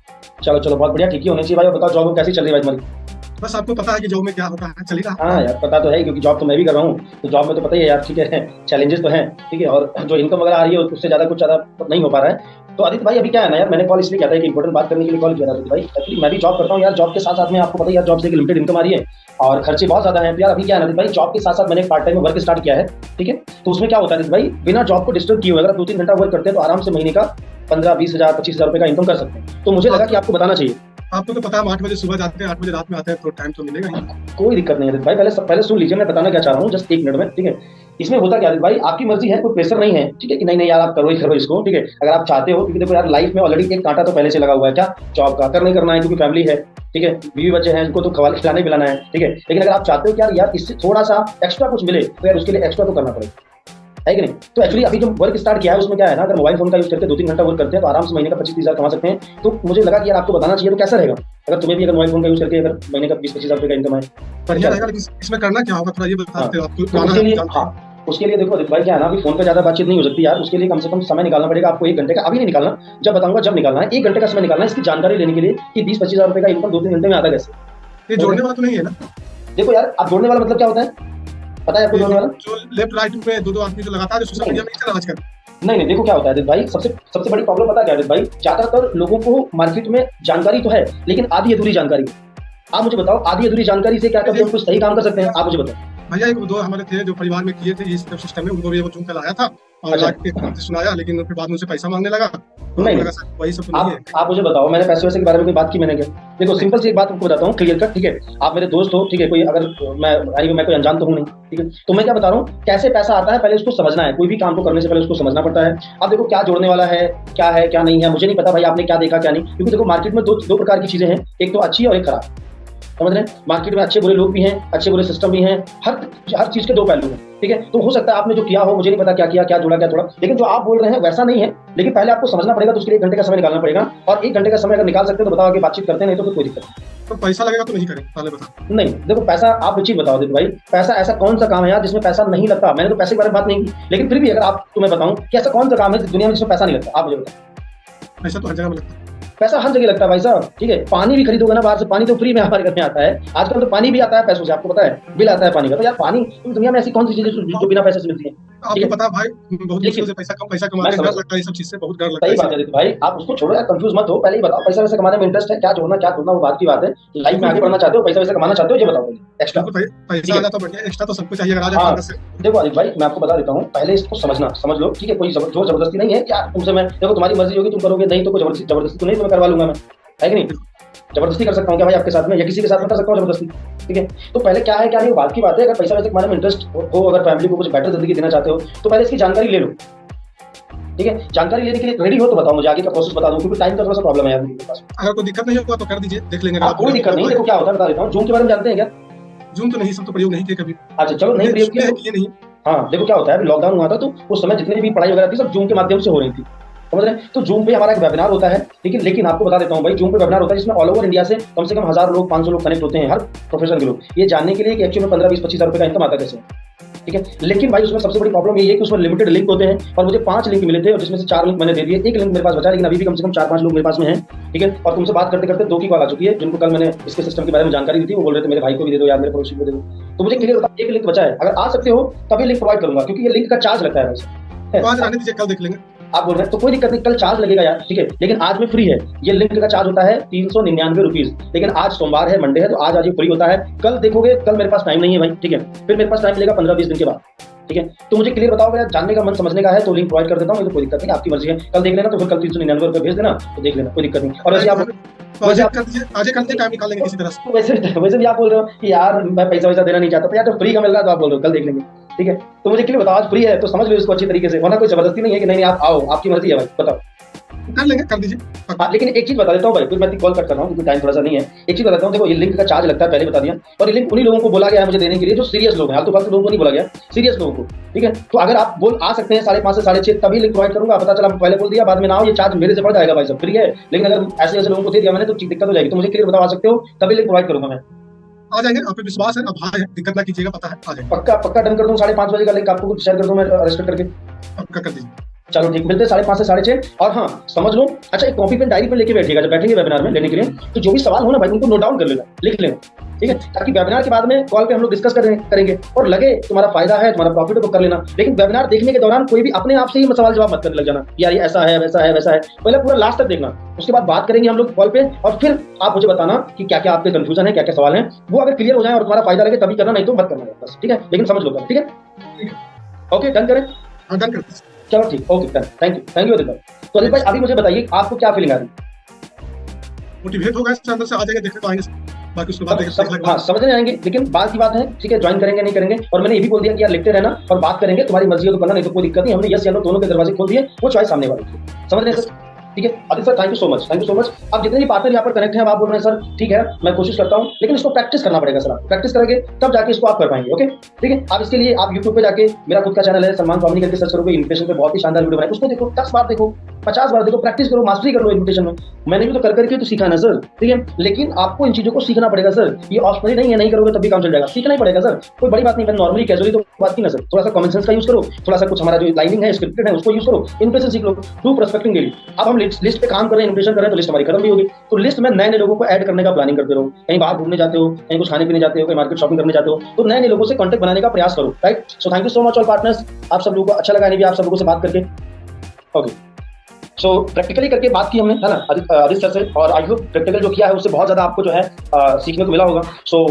चलो बहुत बढ़िया, ठीक ही होने चाहिए भाई। और बताओ जॉब कैसी चल रही है भाई तुम्हारी? बस आपको पता है कि जॉब में क्या होता है, चल ही रहा। हाँ यार पता तो है, क्योंकि जॉब तो मैं भी कर रहा हूँ, तो जॉब में तो पता ही है यार, ठीक है, चैलेंजेस तो हैं, ठीक है, और जो इनकम वगैरह आ रही है उससे ज्यादा कुछ ज्यादा नहीं हो पा रहा है। तो आदित्य भाई अभी क्या है ना यार, मैंने कॉल इसलिए किया था कि इंपॉर्टेंट बात करने के लिए कॉल किया था आदित्य भाई। एक्चुअली मैं भी जॉब करता हूँ यार, जॉब के साथ साथ में आपको पता है यार, जॉब से एक लिमिटेड इनकम आ रही है और खर्चे बहुत ज्यादा हैं। तो यार अभी क्या है आदित्य भाई, जॉब के साथ साथ मैंने एक पार्ट टाइम वर्क स्टार्ट किया है, ठीक है। तो उसमें क्या होता है आदित्य भाई, बिना जॉब को डिस्टर्ब किए हुए अगर 2-3 घंटा वर्क करते हैं तो आराम से महीने का 15-20 हज़ार 25 हज़ार रुपए का इनकम कर सकते हैं। तो मुझे लगा कि आपको बताना चाहिए। आपको तो पता है हम 8 बजे सुबह जाते हैं, 8 बजे रात में आते हैं, तो टाइम तो मिलेगा ही। कोई दिक्कत नहीं है भाई, पहले सुन लीजिए, मैं बताना क्या चाह रहा हूँ जस्ट 1 मिनट में, ठीक है। इसमें होता क्या है भाई, आपकी मर्जी है, कोई प्रेशर नहीं है, ठीक है, कि नहीं यार आप करो ही करो इसको, ठीक है। अगर आप चाहते हो, क्योंकि देखो यार लाइफ में ऑलरेडी एक कांटा तो पहले से लगा हुआ है, क्या जॉब का, करना ही करना है, क्योंकि फैमिली है, ठीक है, बीवी बच्चे हैं, उनको तो खिलाना ही पिलाना है, ठीक है। लेकिन अगर आप चाहते हो कि यार इससे थोड़ा सा एक्स्ट्रा कुछ मिले, तो यार उसके लिए एक्स्ट्रा तो करना पड़ेगा, है कि नहीं। तो एक्चुअली अभी जो वर्क स्टार्ट किया है उसमें क्या है ना, अगर मोबाइल फोन का यूज करके 2-3 घंटा वर्क करते हैं तो आराम से महीने का 25-30 हज़ार कमा सकते हैं। तो मुझे लगा कि यार आपको बताना चाहिए, तो कैसा रहेगा अगर तुम्हें भी अगर मोबाइल फोन का यूज करके अगर महीने का 20-25 हज़ार रुपए का इनकम है, बढ़िया रहेगा। लेकिन इसमें करना क्या होगा, थोड़ा ये बताते हो आप। हाँ, उसके लिए देखो आदित्य भाई क्या है ना, अभी फोन पे ज्यादा बातचीत नहीं हो सकती यार, उसके लिए कम से कम समय निकालना पड़ेगा आपको 1 घंटे का। अभी नहीं निकालना, जब बताऊंगा जब निकालना है। 1 घंटे का समय निकालना है इसकी जानकारी लेने के लिए कि 20-25 हजार रुपए का इनकम 2-3 घंटे में आता कैसे। ये जोड़ने वाला तो नहीं है ना? देखो यार, आप जोड़ने वाला मतलब क्या होता है, पता है आपको जोड़ने वाला? जो लेफ्ट राइट में दो आदमी जो लगातार सोशल मीडिया में चल रहा आजकल। नहीं, देखो क्या होता है आदित्य भाई, सबसे सबसे बड़ी प्रॉब्लम पता क्या है आदित्य भाई, ज्यादातर लोगों को मार्केट में जानकारी तो है लेकिन आधी अधूरी जानकारी है। आप मुझे बताओ, आधी अधूरी जानकारी से क्या कभी हम कुछ सही काम कर सकते हैं? आप मुझे बताओ। भैया एक दो हमारे थे जो परिवार में किए थे ये सिस्टम में, उनको भी वो चुन कर लाया था और अच्छा। लाके सुनाया, लेकिन फिर बाद में उनसे पैसा मांगने लगा। नहीं, लगा सर वही सब तो नहीं है। आप मुझे बताओ, मैंने पैसे वैसे के बारे में कोई बात की मैंने क्या? देखो सिंपल सी एक बात आपको बताता हूँ क्लियर कट, ठीक है? आप मेरे दोस्त हो, ठीक है? कोई अगर मैं कोई अनजान तो हूँ नहीं, ठीक है? तो मैं क्या बता रहा हूँ, कैसे पैसा आता है पहले उसको समझना है। कोई भी काम को करने से पहले उसको समझना पड़ता है। अब देखो क्या जोड़ने वाला है क्या नहीं है, मुझे नहीं पता भाई आपने क्या देखा क्या नहीं, क्योंकि देखो मार्केट में दो प्रकार की चीजें हैं, एक तो अच्छी और एक खराब। समझ रहे हैं? मार्केट में अच्छे बुरे लोग भी हैं, अच्छे बुरे सिस्टम भी हैं, हर चीज के दो पहलू हैं, ठीक है? तो हो सकता है आपने जो किया हो, मुझे नहीं पता क्या किया, क्या जोड़ा क्या तोड़ा, लेकिन जो आप बोल रहे हैं वैसा नहीं है। लेकिन पहले आपको समझना पड़ेगा, तो उसके लिए 1 घंटे का समय निकालना पड़ेगा। और 1 घंटे का समय अगर निकाल सकते हो तो बताओ, आगे बातचीत करते हैं, नहीं तो फिर कोई दिक्कत नहीं। तो पैसा लगेगा तो नहीं करें, पहले बता। नहीं देखो, पैसा आप एक चीज बताओ देखो भाई, पैसा ऐसा कौन सा काम है यार जिसमें पैसा नहीं लगता? मैंने तो पैसे के बारे में बात नहीं की, लेकिन फिर भी अगर आप तुम्हें बताऊं कि ऐसा कौन सा काम है दुनिया में जिसमें पैसा नहीं लगता, आप मुझे बताओ। पैसा तो हर जगह में लगता है। पैसा हर जगह लगता है भाई साहब, ठीक है? पानी भी खरीदोगे ना बाहर से, पानी तो फ्री में हमारे घर में आता है। आजकल तो पानी भी आता है पैसों से, आपको पता है? बिल आता है पानी का। तो यार पानी दुनिया में ऐसी कौन सी चीजें जो बिना पैसे से मिलती है? आपको पता भाई बहुत मुश्किल से पैसा कमाते हैं, डर लगता है, ये सब चीज से बहुत डर लगता सही है। बात है भाई, आप उसको छोड़ो यार, कंफ्यूज मत हो। पहले ही बताओ, पैसा वैसे कमाने में इंटरेस्ट है? क्या जोड़ना क्या तोड़ना वो बात की बात है। लाइफ में आगे बढ़ना चाहते हो, पैसा वैसे कमाना चाहते हो, ये बताओ एक्स्ट्रा। पैसा आना तो बढ़िया, एक्स्ट्रा तो सब कुछ चाहिए। अगर आ जाए से देखो आदित्य भाई, मैं आपको बता देता हूँ, पहले इसको समझ लो, ठीक है? कोई जोर जबरदस्ती नहीं है यार तुमसे। मैं देखो तुम्हारी मर्जी होगी तुम करोगे, नहीं तो कोई जबरदस्ती तो नहीं तुम्हें करवा लूंगा मैं, है कि नहीं? जबरदस्ती कर सकता हूँ क्या भाई आपके साथ में, या किसी के साथ में कर सकता हूँ जबरदस्ती, ठीक है? तो पहले क्या है क्या नहीं वो बात की बात है। अगर पैसा वैसे कमाने में इंटरेस्ट हो, अगर फैमिली को कुछ बेटर जिंदगी देना चाहते हो, तो पहले इसकी जानकारी ले लो, ठीक है? जानकारी लेने के लिए रेडी हो तो बताओ, मुझे आगे का प्रोसेस बता दो, क्योंकि टाइम का थोड़ा सा प्रॉब्लम है यार मेरे पास। अगर कोई दिक्कत नहीं होगा तो कर दीजिए, देख लेंगे। कोई दिक्कत नहीं, देखो क्या होता है बता देता हूँ। जूम के बारे में जानते हैं क्या? जूम तो नहीं, सब तो प्रयोग नहीं किए कभी। अच्छा चलो, नहीं प्रयोग किया नहीं। हाँ देखो क्या होता है, अभी लॉकडाउन हुआ था तो उस समय जितनी भी पढ़ाई वगैरह थी सब जूम के माध्यम से हो रही थी, समझ रहे हैं? तो जूम पे हमारा एक वेबिनार होता है, लेकिन आपको बता देता हूँ भाई, जूम पे वेबिनार होता है जिसमें ऑल ओवर इंडिया से कम 1000 लोग 500 लोग कनेक्ट होते हैं, हर प्रोफेशन के लोग, ये जानने के लिए कि एक्चुअली में 15-20-25 हज़ार रुपए का इनकम आता कैसे, ठीक है? लेकिन भाई उसमें सबसे बड़ी प्रॉब्लम ये है कि उसमें लिमिटेड लिंक होते हैं, और मुझे 5 लिंक मिले थे और जिसमें से 4 लिंक मैंने दे दिए, 1 लिंक मेरे पास बचा, लेकिन अभी भी कम से कम 4-5 लोग मेरे पास में हैं, ठीक है? और तुमसे बात करते करते 2 की कॉल आ चुकी है, जिनको कल मैंने इसके सिस्टम के बारे में जानकारी दी थी, वो बोल रहे थे मेरे भाई को भी दे दो यार, मेरे पड़ोसी को दे दो। तो मुझे क्लियर बताओ, 1 लिंक बचा है, अगर आ सकते हो तभी लिंक प्रोवाइड करूंगा, क्योंकि ये लिंक का चार्ज लगता है वैसे। आज आने दीजिए, कल देख लेंगे। आप बोल रहे हैं तो कोई दिक्कत नहीं, कल चार्ज लगेगा यार, ठीक है? लेकिन आज में फ्री है। ये लिंक का चार्ज होता है 399 रुपीज, लेकिन आज सोमवार है, मंडे है, तो आज फ्री होता है। कल देखोगे, कल मेरे पास टाइम नहीं है भाई, ठीक है? फिर मेरे पास टाइम मिलेगा 15-20 दिन के बाद, ठीक है? तो मुझे क्लियर बताओ, मेरा जानने का मन समझने का है तो लिंक प्रोवाइड कर देता हूँ, तो कोई दिक्कत नहीं, आपकी मर्जी है। कल देख लेना, तो फिर कल 399 रुपए भेज देना, तो देख लेना, कोई दिक्कत नहीं। और वैसे आप आज कल टाइम निकाल लेंगे किसी तरह से। वैसे भी आप बोल रहे हो कि यार मैं पैसा वैसा देना नहीं चाहता, तो यार तो फ्री का मिल रहा है तो आप बोल रहे हो कल देख लेंगे, ठीक है? तो मुझे क्लियर बताओ, आज फ्री है तो समझ लो इसको अच्छी तरीके से, वरना कोई जबरदस्ती नहीं है कि नहीं आप आओ, आपकी मर्जी है भाई, बताओ। कर लेंगे, कर दीजिए। हाँ, लेकिन एक चीज बता देता हूँ भाई, फिर मैं कॉल कट कर रहा हूँ क्योंकि टाइम थोड़ा सा नहीं है। एक चीज बताता हूँ, देखो ये लिंक का चार्ज लगता है, पहले बता दिया, और ये लिंक उन्हीं लोगों को बोला गया है मुझे देने के लिए जो सीरियस लोग हैं, आप तो फालतू लोगों को नहीं बोला गया, सीरियस लोगों को, ठीक है? तो अगर आप आ सकते हैं 5:30 से 6:30 तभी लिंक प्रोवाइड करूंगा। पता चला पहले बोल दिया, बाद में ना आओ, ये चार्ज मेरे से बढ़ जाएगा भाई, सब फ्री है। लेकिन अगर ऐसे लोगों को दे दिया मैंने तो दिक्कत हो जाएगी। तो मुझे क्लियर बताओ, आ सकते हो तभी लिंक प्रोवाइड करूंगा मैं। आ जाएंगे, आप पे विश्वास है, अब भाई दिक्कत ना कीजिएगा, पता है आ जाएंगे। पक्का डन कर दूं, 5:30 बजे का लिंक आपको शेयर कर दूं मैं, रेस्पेक्ट करके। पक्का कर दीजिए। चलो ठीक, मिलते हैं 5:30 से 6:30। और हाँ समझ लो, अच्छा एक कॉपी पेन डायरी पे लेके बैठिएगा जब बैठेंगे वेबिनार में लेने के लिए, तो जो भी सवाल हो ना भाई उनको नोट डाउन कर लेना, लिख लेना, ठीक है? ताकि वेबिनार के बाद में कॉल पे हम लोग डिस्कस करेंगे, और लगे तुम्हारा फायदा है, तुम्हारा प्रॉफिट है तो कर लेना। लेकिन वेबिनार देखने के दौरान कोई भी अपने आप से ही सवाल जवाब मत करने लग जाना, यार ये ऐसा है वैसा है वैसा है, पहले पूरा लास्ट तक देखना, उसके बाद बात करेंगे हम लोग कॉल पे, और फिर आप मुझे बताना कि क्या क्या आपके कंफ्यूजन है, क्या क्या सवाल है, वो अगर क्लियर हो जाए और तुम्हारा फायदा लगे तभी करना, नहीं तो मत करना बस, ठीक है? लेकिन समझ लो, ठीक है? ओके डन करें? हाँ डन कर। चलो ठीक, okay done, thank you Adit भाई। तो अदित भाई अभी मुझे बताइए आपको क्या फीलिंग आ रही है? मोटिवेट हो गए, अंदर से आ जाएंगे, देखने तो आएंगे, बाकी उसके बाद हाँ समझने आएंगे, लेकिन बात की बात है, ठीक है? ज्वाइन करेंगे नहीं करेंगे, और मैंने ये भी बोल दिया कि यार लिखते रहना और बात करेंगे, तुम्हारी मर्जी हो तो करना, नहीं तो कोई दिक्कत नहीं। हमने यस या नो दोनों के दरवाजे खोल दिए, वो चॉइस सामने वाली थी, समझ रहे हैं सर? ठीक है Aditya sir, thank you so much. अब जितने भी पार्टनर यहाँ पर कनेक्ट हैं, आप बोल रहे हैं सर ठीक है मैं कोशिश करता हूँ, लेकिन इसको प्रैक्टिस करना पड़ेगा सर। आप प्रैक्टिस करेंगे तब जाके इसको आप कर पाएंगे, ओके? ठीक है, आप इसके लिए आप यूट्यूब पे जाके, मेरा खुद का चैनल है सलमान स्वामी करके सर्च करोगे, इन्फॉर्मेशन पे बहुत ही शानदार वीडियो बनाए, उसको देखो, 10 बार देखो, 50 बार देखो, प्रैक्टिस करो, मास्टरी कर लो इन्विटेशन में। मैंने भी तो कर करके तो सीखा है ना सर, ठीक है। लेकिन आपको इन चीजों को सीखना पड़ेगा सर, ये ऑप्शनली नहीं है, नहीं करोगे तब भी काम चल जाएगा, सीखना ही पड़ेगा सर, कोई बड़ी बात नहीं। मैंने नॉर्मली कैजुअली तो बात की ना सर, थोड़ा सा कॉमन सेंस का यूज करो, थोड़ा सा कुछ हमारा जो लाइनिंग है, स्क्रिप्टेड है, उसको यूज करो, इन्विटेशन सीख लो, डू प्रोस्पेक्टिंग डेली। अब हम लिस्ट पे काम कर रहे हैं, इन्विटेशन कर रहे हैं, तो लिस्ट हमारी खत्म भी होगी, तो लिस्ट में नए नए लोगों को ऐड करने का प्लानिंग करते रहो। कहीं बाहर घूमने जाते हो, कहीं कुछ खाने पीने जाते हो, कहीं मार्केट शॉपिंग करने जाते हो, तो नए नए लोगों से कॉन्टेक्ट बनाने का प्रयास करो, right. So thank you so much all partners, आप सब लोगों को अच्छा लगा, नहीं आप सब लोगों से बात करके। ओके, सो प्रैक्टिकली करके बात की हमने, है ना, आदित्य सर से, और आई होप प्रैक्टिकल जो किया है उससे बहुत ज्यादा आपको जो है सीखने को मिला होगा। सो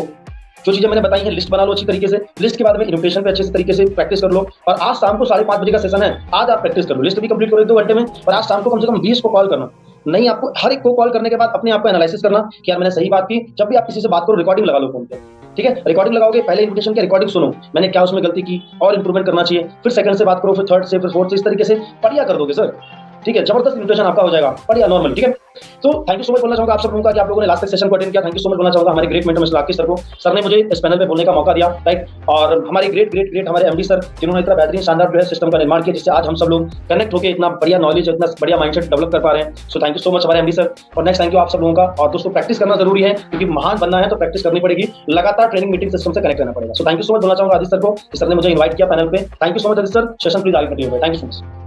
जो चीजें मैंने बताई हैं, लिस्ट बना लो अच्छी तरीके से, लिस्ट के बाद में इन्विटेशन पे अच्छे से तरीके से प्रैक्टिस कर लो, और आज शाम को 5:30 बजे का सेशन है, आज आप प्रैक्टिस कर लो, लिस्ट भी कंप्लीट करो 1-2 घंटे में, और आज शाम को कम से कम 20 को कॉल करना। नहीं, आपको हर एक को कॉल करने के बाद अपने आप को एनालिसिस करना कि यार मैंने सही बात की। जब भी आप किसी से बात करो, रिकॉर्डिंग लगा लो फोन पे, ठीक है। रिकॉर्डिंग लगाओगे, पहले इन्विटेशन की रिकॉर्डिंग सुनो, मैंने क्या उसमें गलती की और इंप्रूवमेंट करना चाहिए, फिर सेकंड से बात करो, फिर थर्ड से, फिर फोर्थ से, इस तरीके से बढ़िया कर दोगे सर, ठीक है। जबरदस्त इन्विटेशन आपका हो जाएगा, बढ़िया नॉर्मल, ठीक है। तो थैंक यू सो मच बोलना चाहूंगा आप सब लोगों का कि आप लोगों ने लास्ट तक सेशन को अटेंड किया। थैंक यू सो मच बोलना चाहूंगा हमारे great mentor mister Rakesh sir को, सर ने मुझे इस पैनल पे बोलने का मौका दिया, राइट। और हमारे ग्रेट हमारे एमडी सर, जिन्होंने इतना बेहतरीन शानदार जो है सिस्टम का निर्माण किया, जिससे आज हम सब लोग कनेक्ट होकर इतना बढ़िया नॉलेज, इतना बढ़िया माइंडसेट डेवलप कर पा रहे हैं। So thank you so much हमारे एमडी सर, और नेक्स्ट थैंक यू आप सब लोगों का। और दोस्तों, प्रैक्टिस करना जरूरी है, क्योंकि महान बनना है तो प्रैक्टिस करनी पड़ेगी, लगातार ट्रेनिंग मीटिंग सिस्टम से कनेक्ट रहना पड़ेगा। So thank you so much बोलना चाहूंगा आदित्य सर को, सर ने मुझे इन्वाइट किया पैनल पे। Thank you so much Aditya sir, session please आगे कंटिन्यू करें। Thank you so much.